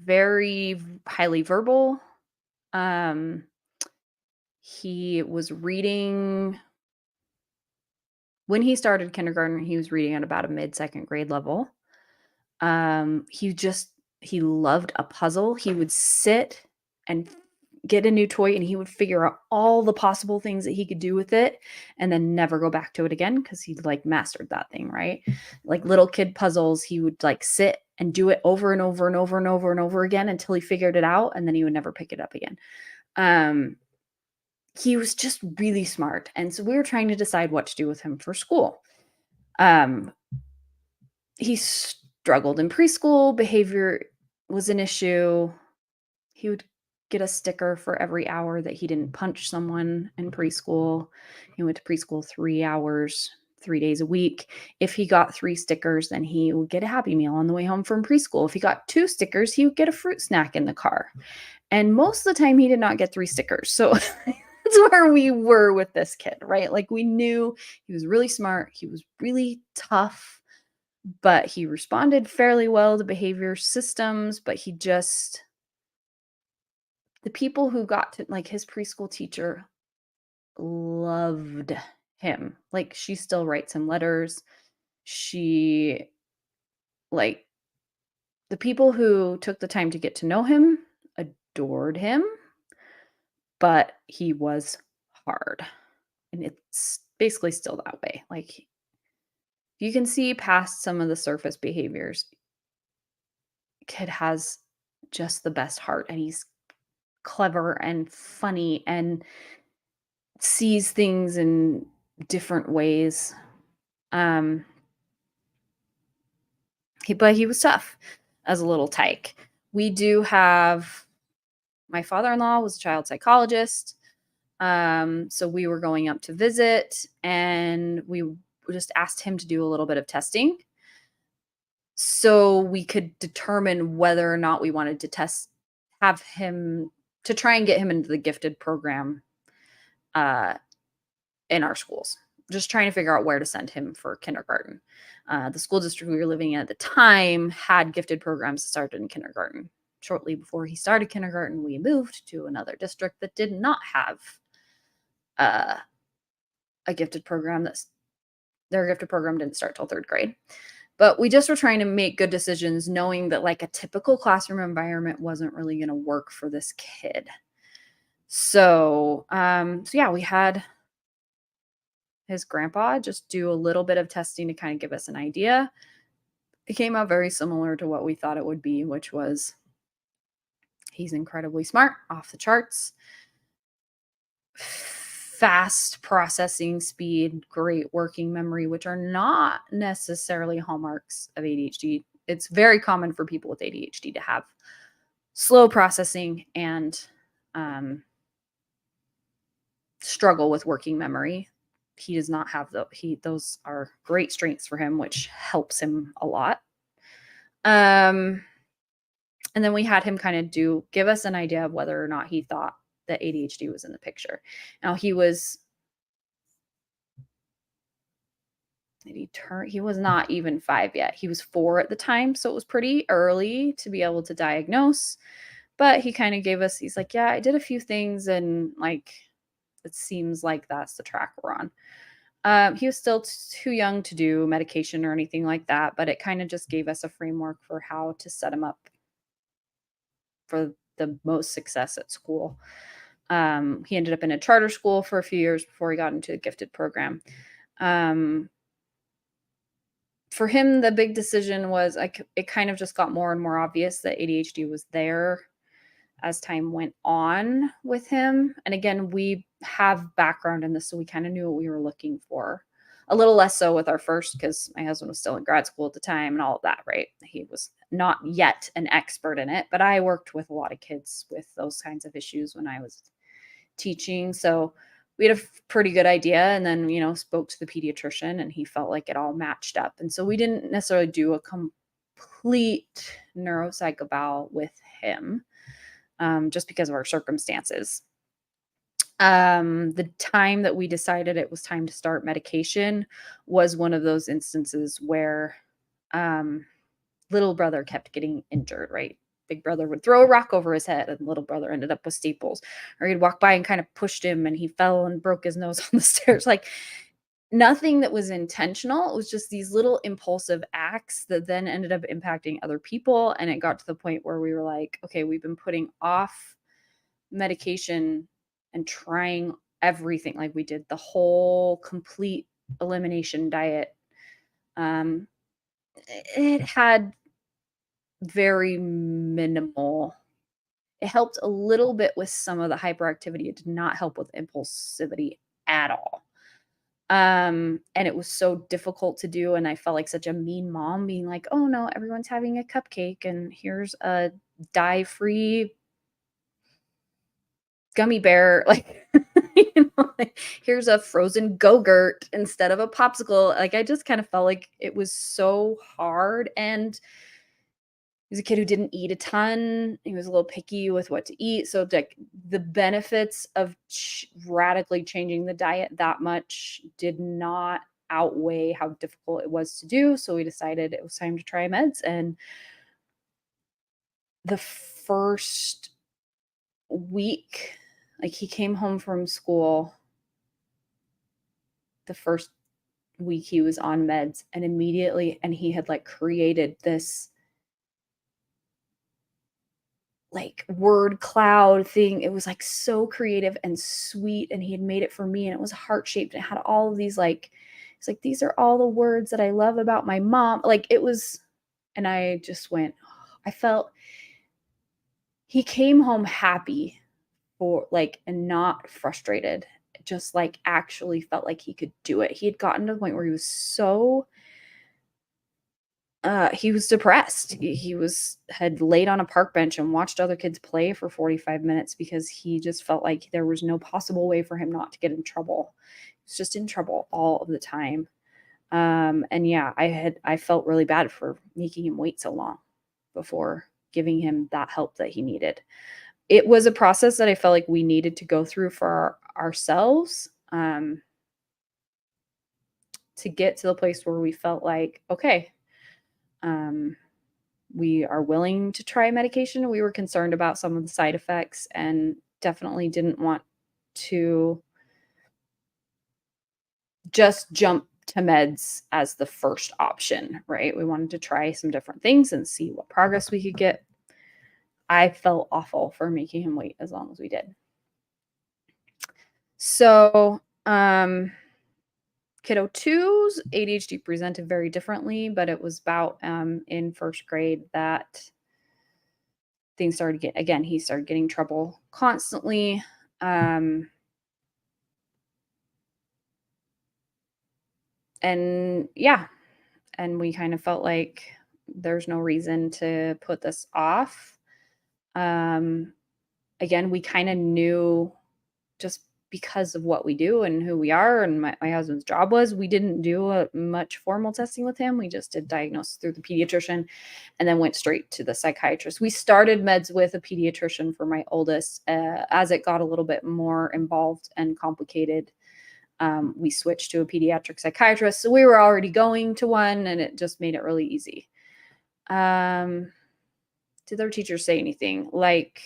Speaker 1: very highly verbal. Um, he was reading when he started kindergarten, he was reading at about a mid-second grade level. He loved a puzzle. He would sit and get a new toy and he would figure out all the possible things that he could do with it and then never go back to it again because he like mastered that thing, right? Like little kid puzzles, he would like sit and do it over and over and over and over and over again until he figured it out and then he would never pick it up again. Um, he was just really smart. And so we were trying to decide what to do with him for school. Um, he struggled in preschool, behavior was an issue. He would get a sticker for every hour that he didn't punch someone in preschool. He went to preschool 3 hours, 3 days a week. If he got 3 stickers, then he would get a Happy Meal on the way home from preschool. If he got 2 stickers, he would get a fruit snack in the car. And most of the time, he did not get 3 stickers. So that's where we were with this kid, right? Like we knew he was really smart, he was really tough, but he responded fairly well to behavior systems, but he just the people who got to like his preschool teacher loved him. Like she still writes him letters. She like the people who took the time to get to know him adored him, but he was hard. And it's basically still that way. Like you can see past some of the surface behaviors. Kid has just the best heart and he's clever and funny and sees things in different ways. Um, but he was tough as a little tyke. We do have my father-in-law was a child psychologist. So we were going up to visit and we just asked him to do a little bit of testing so we could determine whether or not we wanted to have him to try and get him into the gifted program uh, in our schools. Just trying to figure out where to send him for kindergarten. The school district we were living in at the time had gifted programs that started in kindergarten. Shortly before he started kindergarten, we moved to another district that did not have uh, a gifted program. Their gifted program didn't start till third grade. But we just were trying to make good decisions, knowing that like a typical classroom environment wasn't really going to work for this kid. So yeah, we had his grandpa just do a little bit of testing to kind of give us an idea. It came out very similar to what we thought it would be, which was he's incredibly smart, off the charts, fast processing speed, great working memory, which are not necessarily hallmarks of ADHD. It's very common for people with ADHD to have slow processing and struggle with working memory. He does not have those are great strengths for him, which helps him a lot. And then we had him kind of give us an idea of whether or not he thought that ADHD was in the picture. Now he was he was not even 5 yet. He was 4 at the time, so it was pretty early to be able to diagnose. But he kind of gave us he's like, "Yeah, I did a few things and like it seems like that's the track we're on." He was still too young to do medication or anything like that, but it kind of just gave us a framework for how to set him up for the most success at school. He ended up in a charter school for a few years before he got into the gifted program. Um, for him, the big decision was it kind of just got more and more obvious that ADHD was there as time went on with him. And again, we have background in this, so we kind of knew what we were looking for. A little less so with our first because my husband was still in grad school at the time and all of that, right? He was not yet an expert in it, but I worked with a lot of kids with those kinds of issues when I was teaching. So we had a pretty good idea and then, spoke to the pediatrician and he felt like it all matched up. And so we didn't necessarily do complete neuropsych eval with him, just because of our circumstances. The time that we decided it was time to start medication was one of those instances where um, little brother kept getting injured, right? Big brother would throw a rock over his head and little brother ended up with staples. Or he'd walk by and kind of pushed him and he fell and broke his nose on the stairs. Like nothing that was intentional. It was just these little impulsive acts that then ended up impacting other people. And it got to the point where we were like, okay, we've been putting off medication and trying everything. Like we did the whole complete elimination diet. Um, it had very minimal. It helped a little bit with some of the hyperactivity. It did not help with impulsivity at all. And it was so difficult to do. And I felt like such a mean mom being like, oh no, everyone's having a cupcake and here's a dye-free gummy bear. Like, like, here's a frozen Go-Gurt instead of a popsicle. Like, I just kind of felt like it was so hard. And he was a kid who didn't eat a ton. He was a little picky with what to eat. So like the benefits of radically changing the diet that much did not outweigh how difficult it was to do. So we decided it was time to try meds. And the first week, like he came home from school, the first week he was on meds and immediately, and he had like created this like word cloud thing. It was like so creative and sweet. And he had made it for me and it was heart shaped and it had all of these like, it's like, these are all the words that I love about my mom. Like it was, and I just went, I felt he came home happy for like, and not frustrated, just like actually felt like he could do it. He had gotten to the point where he was so he was depressed. He was had laid on a park bench and watched other kids play for 45 minutes because he just felt like there was no possible way for him not to get in trouble. He was just in trouble all of the time. And yeah, I felt really bad for making him wait so long before giving him that help that he needed. It was a process that I felt like we needed to go through for ourselves, to get to the place where we felt like, okay, um, we are willing to try medication. We were concerned about some of the side effects and definitely didn't want to just jump to meds as the first option, right? We wanted to try some different things and see what progress we could get. I felt awful for making him wait as long as we did. So, kiddo 2's ADHD presented very differently, but it was about in first grade that things started to get, again, he started getting trouble constantly. And yeah, and we kind of felt like there's no reason to put this off. Um, Again, we kind of knew just because of what we do and who we are and my husband's job was, we didn't do much formal testing with him. We just did diagnosis through the pediatrician and then went straight to the psychiatrist. We started meds with a pediatrician for my oldest. As it got a little bit more involved and complicated, we switched to a pediatric psychiatrist. So we were already going to one and it just made it really easy. Did their teachers say anything like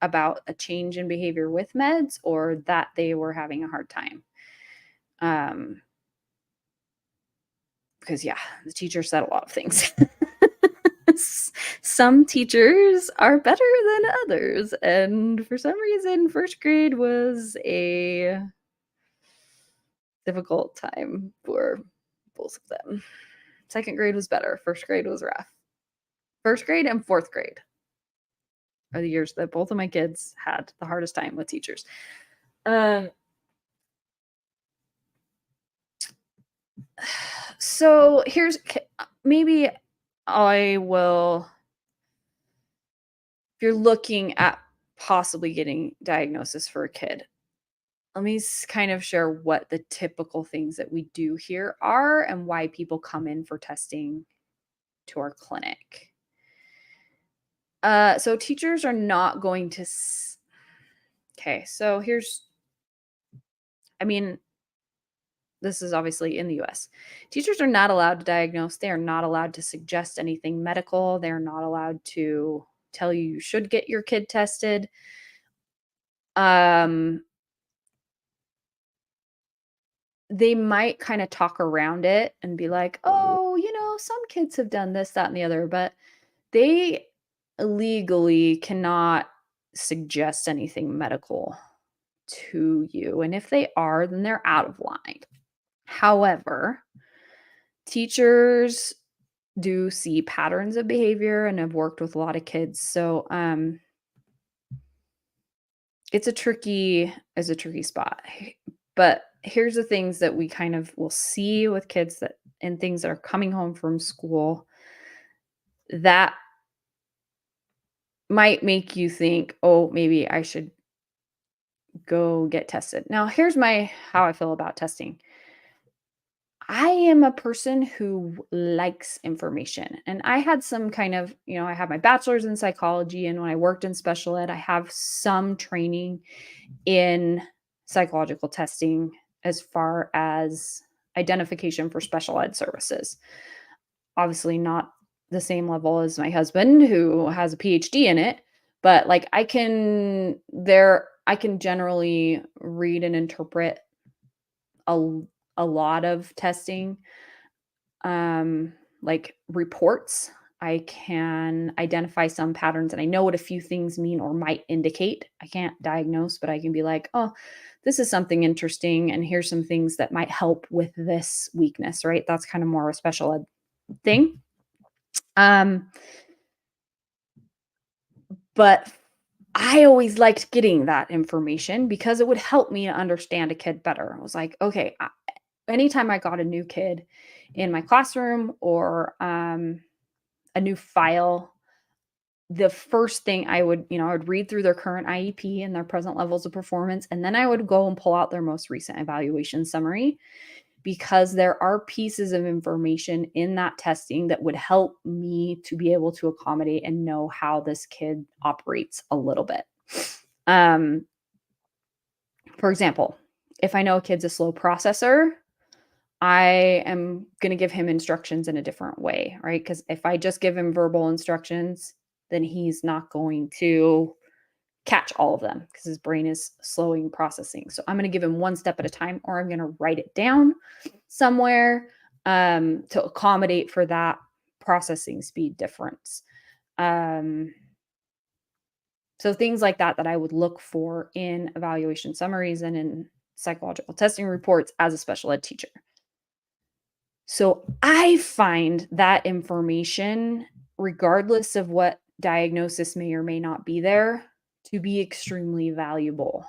Speaker 1: about a change in behavior with meds or that they were having a hard time? Because yeah, the teacher said a lot of things. Some teachers are better than others. And for some reason, first grade was a difficult time for both of them. Second grade was better. First grade was rough. First grade and fourth grade are the years that both of my kids had the hardest time with teachers. So here's maybe I will, if you're looking at possibly getting diagnosis for a kid, let me kind of share what the typical things that we do here are and why people come in for testing to our clinic. So teachers are not going to. Okay, so I mean, this is obviously in the US. Teachers are not allowed to diagnose. They are not allowed to suggest anything medical. They're not allowed to tell you should get your kid tested. Um, they might kind of talk around it and be like, oh, some kids have done this, that, and the other, but they legally cannot suggest anything medical to you. And if they are, then they're out of line. However, teachers do see patterns of behavior and have worked with a lot of kids. So it's a tricky spot. But here's the things that we kind of will see with kids that and things that are coming home from school that might make you think, oh, maybe I should go get tested. Now, here's how I feel about testing. I am a person who likes information. And I had some kind of, I have my bachelor's in psychology. And when I worked in special ed, I have some training in psychological testing as far as identification for special ed services. Obviously, not the same level as my husband who has a PhD in it, but like I can generally read and interpret a, a lot of testing, like reports. I can identify some patterns and I know what a few things mean or might indicate. I can't diagnose, but I can be like, oh, this is something interesting. And here's some things that might help with this weakness, right? That's kind of more a special ed thing. But I always liked getting that information because it would help me to understand a kid better. I was like, okay, anytime I got a new kid in my classroom or a new file, the first thing I would read through their current IEP and their present levels of performance. And then I would go and pull out their most recent evaluation summary because there are pieces of information in that testing that would help me to be able to accommodate and know how this kid operates a little bit. For example, if I know a kid's a slow processor, I am going to give him instructions in a different way, right? Because if I just give him verbal instructions, then he's not going to catch all of them because his brain is slowing processing. So I'm going to give him one step at a time, or I'm going to write it down somewhere to accommodate for that processing speed difference. So things like that I would look for in evaluation summaries and in psychological testing reports as a special ed teacher. So I find that information, regardless of what diagnosis may or may not be there, to be extremely valuable.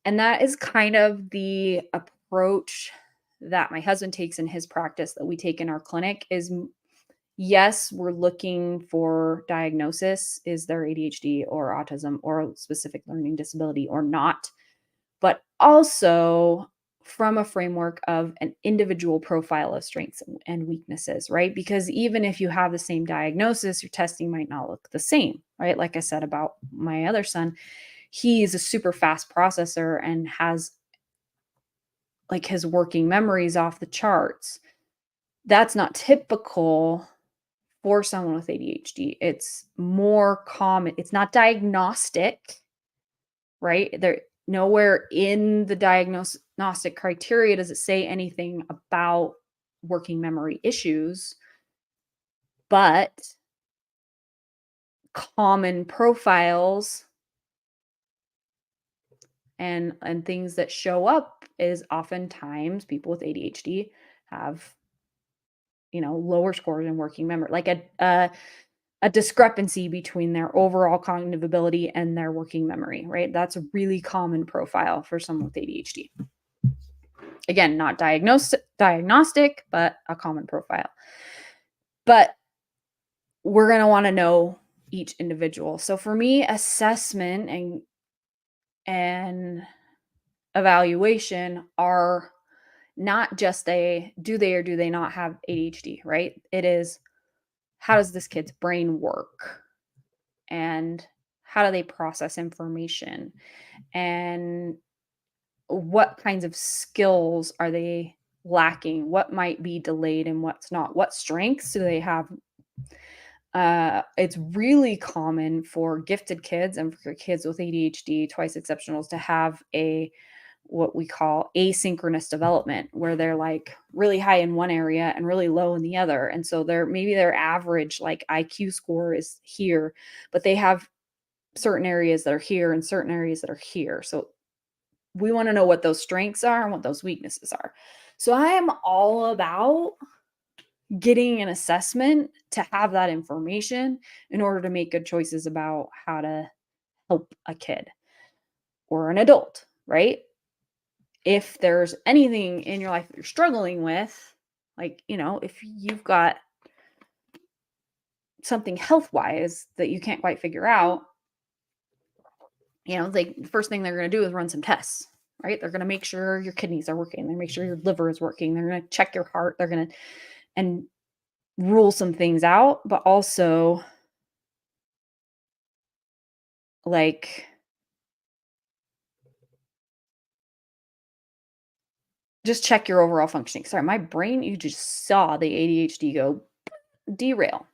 Speaker 1: And that is kind of the approach that my husband takes in his practice that we take in our clinic is yes, we're looking for diagnosis. Is there ADHD or autism or a specific learning disability or not? But also from a framework of an individual profile of strengths and weaknesses, right? Because even if you have the same diagnosis, your testing might not look the same, right? Like I said about my other son, he's a super fast processor and has like his working memories off the charts. That's not typical for someone with ADHD. It's more common. It's not diagnostic, right? There nowhere in the diagnostic criteria does it say anything about working memory issues, but common profiles and things that show up is oftentimes people with ADHD have lower scores in working memory, like a discrepancy between their overall cognitive ability and their working memory, right? That's a really common profile for someone with ADHD. Again, not diagnostic, but a common profile. But we're going to want to know each individual. So for me, assessment and evaluation are not just a do they or do they not have ADHD, right? It is how does this kid's brain work? And how do they process information? And what kinds of skills are they lacking? What might be delayed and what's not? What strengths do they have? It's really common for gifted kids and for kids with ADHD, twice exceptionals, to have a what we call asynchronous development, where they're like really high in one area and really low in the other. And so maybe their average like IQ score is here, but they have certain areas that are here and certain areas that are here. So we want to know what those strengths are and what those weaknesses are. So I am all about getting an assessment to have that information in order to make good choices about how to help a kid or an adult, right? If there's anything in your life that you're struggling with, like, if you've got something health wise that you can't quite figure out, the first thing they're going to do is run some tests, right? They're going to make sure your kidneys are working. They're going to make sure your liver is working. They're going to check your heart. They're going to, and rule some things out, but also like just check your overall functioning. Sorry, my brain, you just saw the ADHD go derail.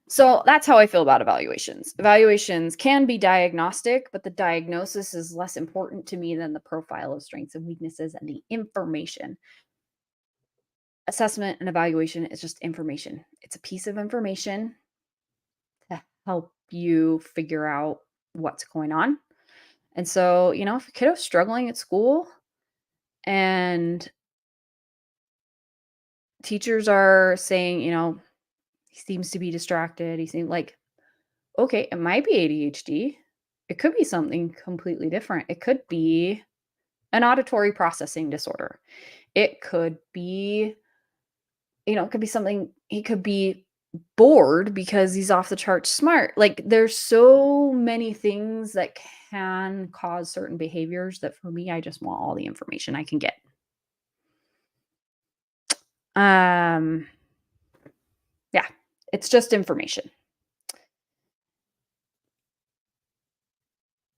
Speaker 1: So that's how I feel about evaluations. Evaluations can be diagnostic, but the diagnosis is less important to me than the profile of strengths and weaknesses and the information. Assessment and evaluation is just information. It's a piece of information to help you figure out what's going on. And so, if a kiddo's struggling at school and teachers are saying, he seems to be distracted, he seems like, okay, it might be ADHD. It could be something completely different. It could be an auditory processing disorder. It could be, it could be something, he could be bored because he's off the charts smart. Like there's so many things that can cause certain behaviors that for me, I just want all the information I can get. Yeah, it's just information.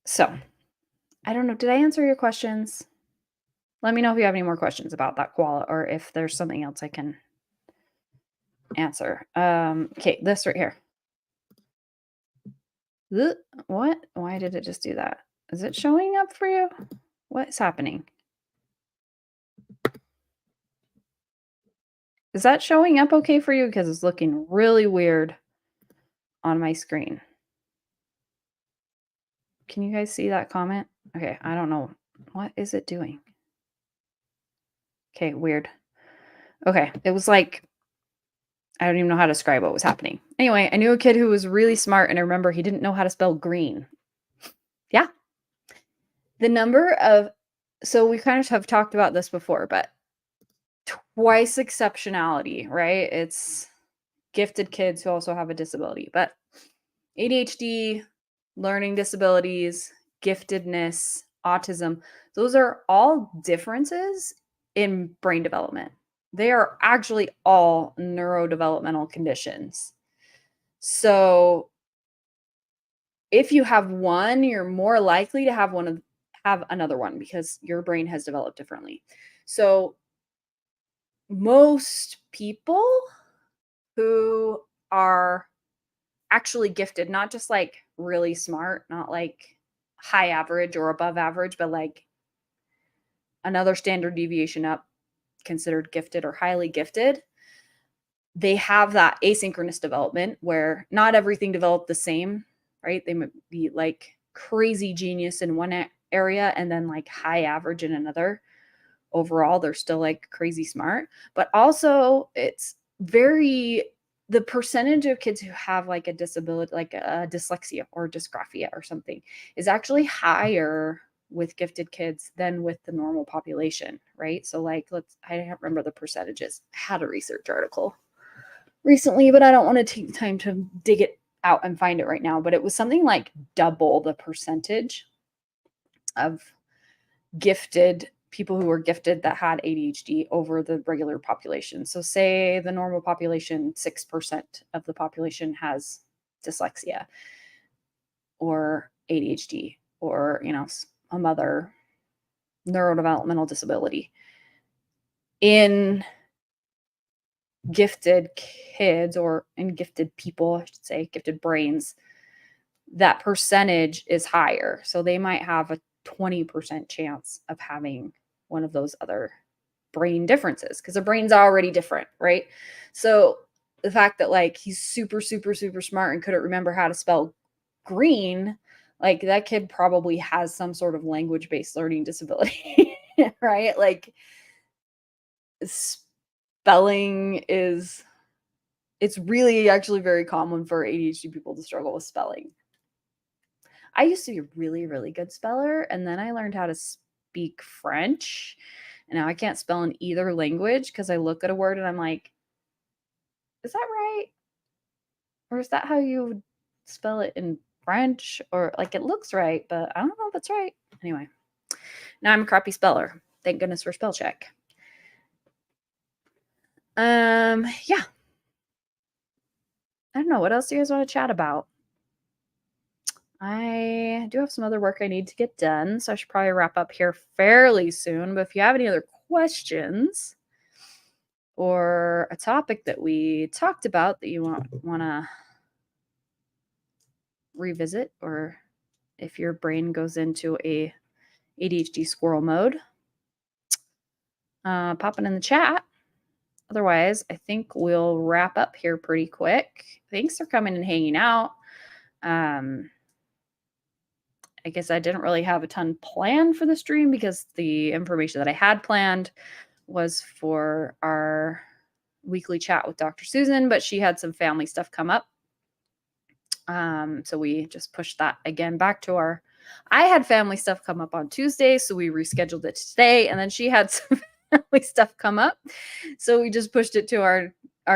Speaker 1: So, I don't know. Did I answer your questions? Let me know if you have any more questions about that koala or if there's something else I can answer. Okay, this right here. What? Why did it just do that? Is it showing up for you? What's happening? Is that showing up okay for you? Because it's looking really weird on my screen. Can you guys see that comment? Okay, I don't know. What is it doing? Okay, weird. Okay, it was like, I don't even know how to describe what was happening. Anyway, I knew a kid who was really smart, and I remember he didn't know how to spell green. Yeah. So we kind of have talked about this before, but twice exceptionality, right? It's gifted kids who also have a disability, but ADHD, learning disabilities, giftedness, autism, those are all differences in brain development. They are actually all neurodevelopmental conditions. So if you have one, you're more likely to have another one because your brain has developed differently. So most people who are actually gifted, not just like really smart, not like high average or above average, but like another standard deviation up, considered gifted or highly gifted, they have that asynchronous development where not everything developed the same, right? They might be like crazy genius in one area and then like high average in another. Overall, they're still like crazy smart, but also the percentage of kids who have like a disability, like a dyslexia or dysgraphia or something, is actually higher with gifted kids than with the normal population, right? So like, I don't remember the percentages. I had a research article recently, but I don't want to take time to dig it out and find it right now. But it was something like double the percentage of gifted people who were gifted that had ADHD over the regular population. So, say the normal population, 6% of the population has dyslexia or ADHD or, some other neurodevelopmental disability. In gifted kids or in gifted people, I should say, gifted brains, that percentage is higher. So they might have a 20% chance of having one of those other brain differences because the brain's already different, right? So the fact that like he's super, super, super smart and couldn't remember how to spell green, like that kid probably has some sort of language-based learning disability, right? Like spelling is it's really actually very common for ADHD people to struggle with spelling. I used to be a really, really good speller, and then I learned how to speak French. And now I can't spell in either language because I look at a word and I'm like, is that right? Or is that how you would spell it in French? Or like it looks right, but I don't know if it's right. Anyway, now I'm a crappy speller. Thank goodness for spell check. Yeah. I don't know. What else do you guys want to chat about? I do have some other work I need to get done, so I should probably wrap up here fairly soon. But if you have any other questions or a topic that we talked about that you want to revisit, or if your brain goes into a ADHD squirrel mode, pop it in the chat. Otherwise, I think we'll wrap up here pretty quick. Thanks for coming and hanging out. I guess I didn't really have a ton planned for the stream because the information that I had planned was for our weekly chat with Dr. Susan, but she had some family stuff come up. So we just pushed that again back to I had family stuff come up on Tuesday, so we rescheduled it today, and then she had some family stuff come up. So we just pushed it to our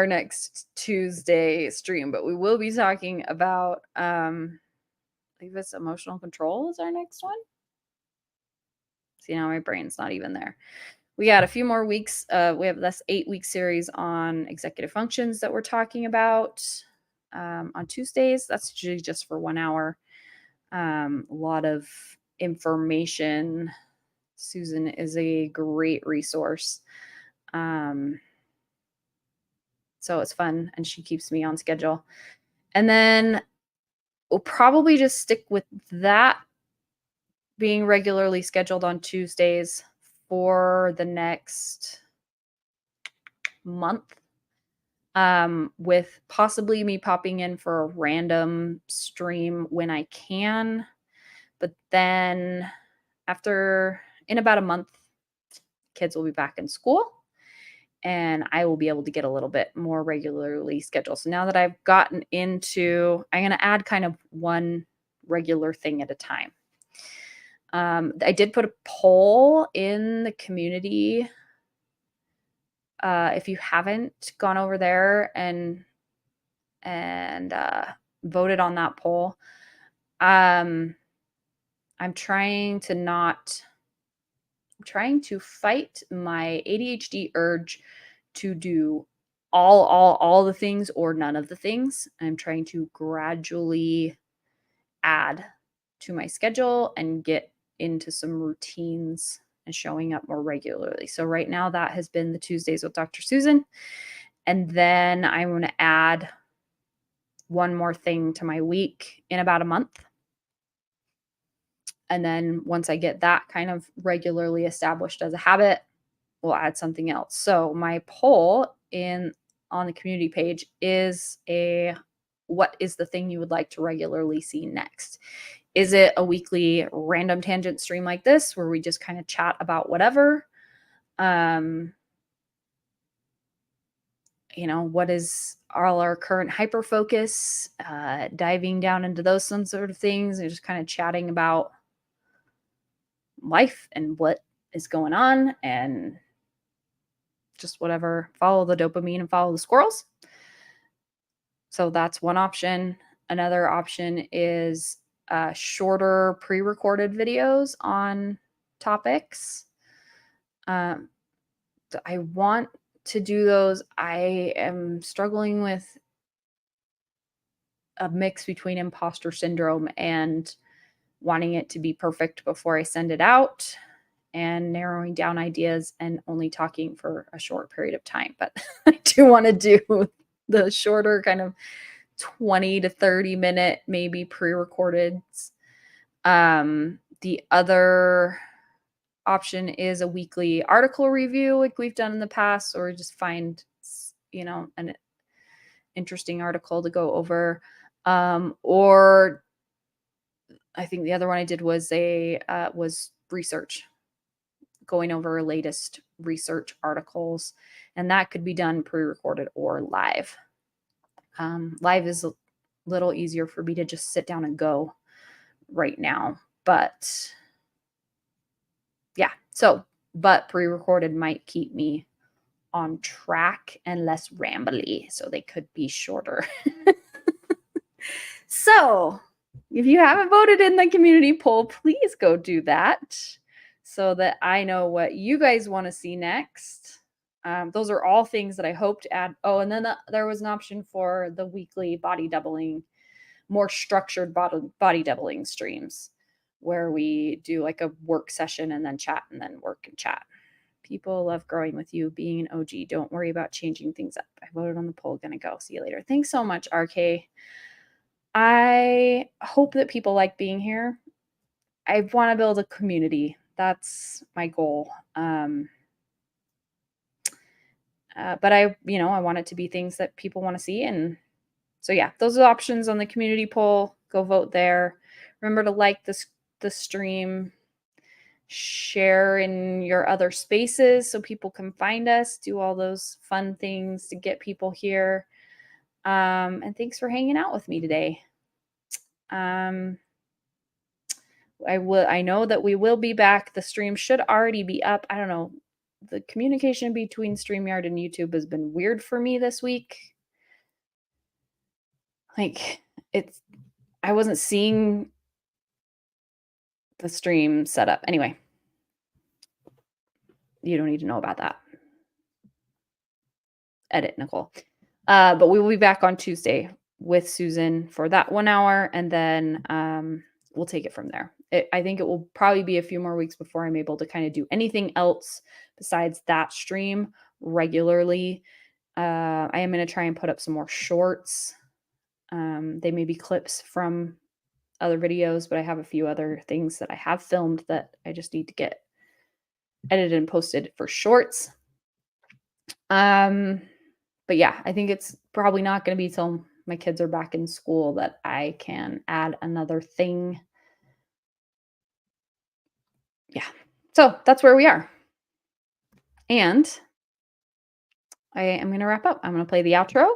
Speaker 1: next Tuesday stream, but we will be talking about I think it's emotional control is our next one. See, now my brain's not even there. We got a few more weeks. We have this 8-week series on executive functions that we're talking about on Tuesdays. That's usually just for 1 hour. A lot of information. Susan is a great resource. So it's fun, and she keeps me on schedule. And then we'll probably just stick with that being regularly scheduled on Tuesdays for the next month, with possibly me popping in for a random stream when I can. But then in about a month, kids will be back in school and I will be able to get a little bit more regularly scheduled. So now that I've gotten I'm going to add kind of one regular thing at a time. I did put a poll in the community. If you haven't gone over there and voted on that poll, I'm trying to fight my ADHD urge to do all the things or none of the things. I'm trying to gradually add to my schedule and get into some routines and showing up more regularly. So right now that has been the Tuesdays with Dr. Susan. And then I'm going to add one more thing to my week in about a month. And then once I get that kind of regularly established as a habit, we'll add something else. So my poll on the community page is what is the thing you would like to regularly see next? Is it a weekly random tangent stream like this where we just kind of chat about whatever? What is all our current hyper focus? Diving down into those some sort of things and just kind of chatting about life and what is going on and just whatever. Follow the dopamine and follow the squirrels. So that's one option. Another option is shorter pre-recorded videos on topics. I want to do those. I am struggling with a mix between imposter syndrome and wanting it to be perfect before I send it out, and narrowing down ideas and only talking for a short period of time. But I do want to do the shorter kind of 20 to 30 minute, maybe pre-recorded. The other option is a weekly article review like we've done in the past, or just find, an interesting article to go over. Or I think the other one I did was was research, going over latest research articles, and that could be done pre-recorded or live. Live is a little easier for me to just sit down and go right now, but yeah. But pre-recorded might keep me on track and less rambly, so they could be shorter. So if you haven't voted in the community poll, please go do that so that I know what you guys want to see next. Those are all things that I hope to add. Oh, and then there was an option for the weekly body doubling, more structured body doubling streams, where we do like a work session and then chat and then work and chat. People love growing with you, being an OG. Don't worry about changing things up. I voted on the poll. Gonna go. See you later. Thanks so much, RK. I hope that people like being here. I want to build a community. That's my goal. But I want it to be things that people want to see. And so, yeah, those are options on the community poll. Go vote there. Remember to like the stream, share in your other spaces so people can find us, do all those fun things to get people here. And thanks for hanging out with me today. I know that we will be back. The stream should already be up. I don't know. The communication between StreamYard and YouTube has been weird for me this week. Like, I wasn't seeing the stream set up. Anyway, you don't need to know about that. Edit, Nicole. But we will be back on Tuesday with Susan for that 1 hour, and then we'll take it from there. I think it will probably be a few more weeks before I'm able to kind of do anything else besides that stream regularly. I am going to try and put up some more shorts. They may be clips from other videos, but I have a few other things that I have filmed that I just need to get edited and posted for shorts. But yeah, I think it's probably not going to be till my kids are back in school that I can add another thing. Yeah. So that's where we are. And I am going to wrap up. I'm going to play the outro,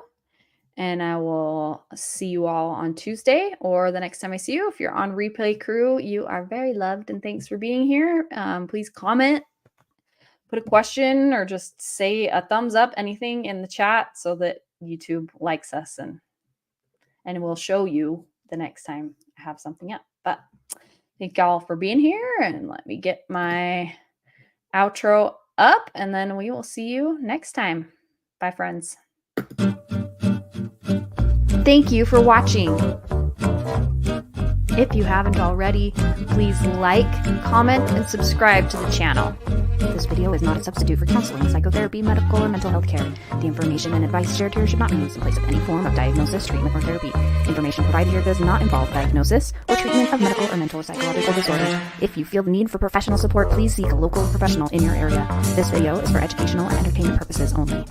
Speaker 1: and I will see you all on Tuesday or the next time I see you. If you're on Replay Crew, you are very loved, and thanks for being here. Please comment, put a question, or just say a thumbs up, anything in the chat, so that YouTube likes us, and we'll show you the next time I have something up. But thank y'all for being here, and let me get my outro up, and then we will see you next time. Bye, friends. Thank you for watching. If you haven't already, please like, comment, and subscribe to the channel. This video is not a substitute for counseling, psychotherapy, medical, or mental health care. The information and advice shared here should not be used in place of any form of diagnosis, treatment, or therapy. Information provided here does not involve diagnosis or treatment of medical or mental or psychological disorders. If you feel the need for professional support, please seek a local professional in your area. This video is for educational and entertainment purposes only.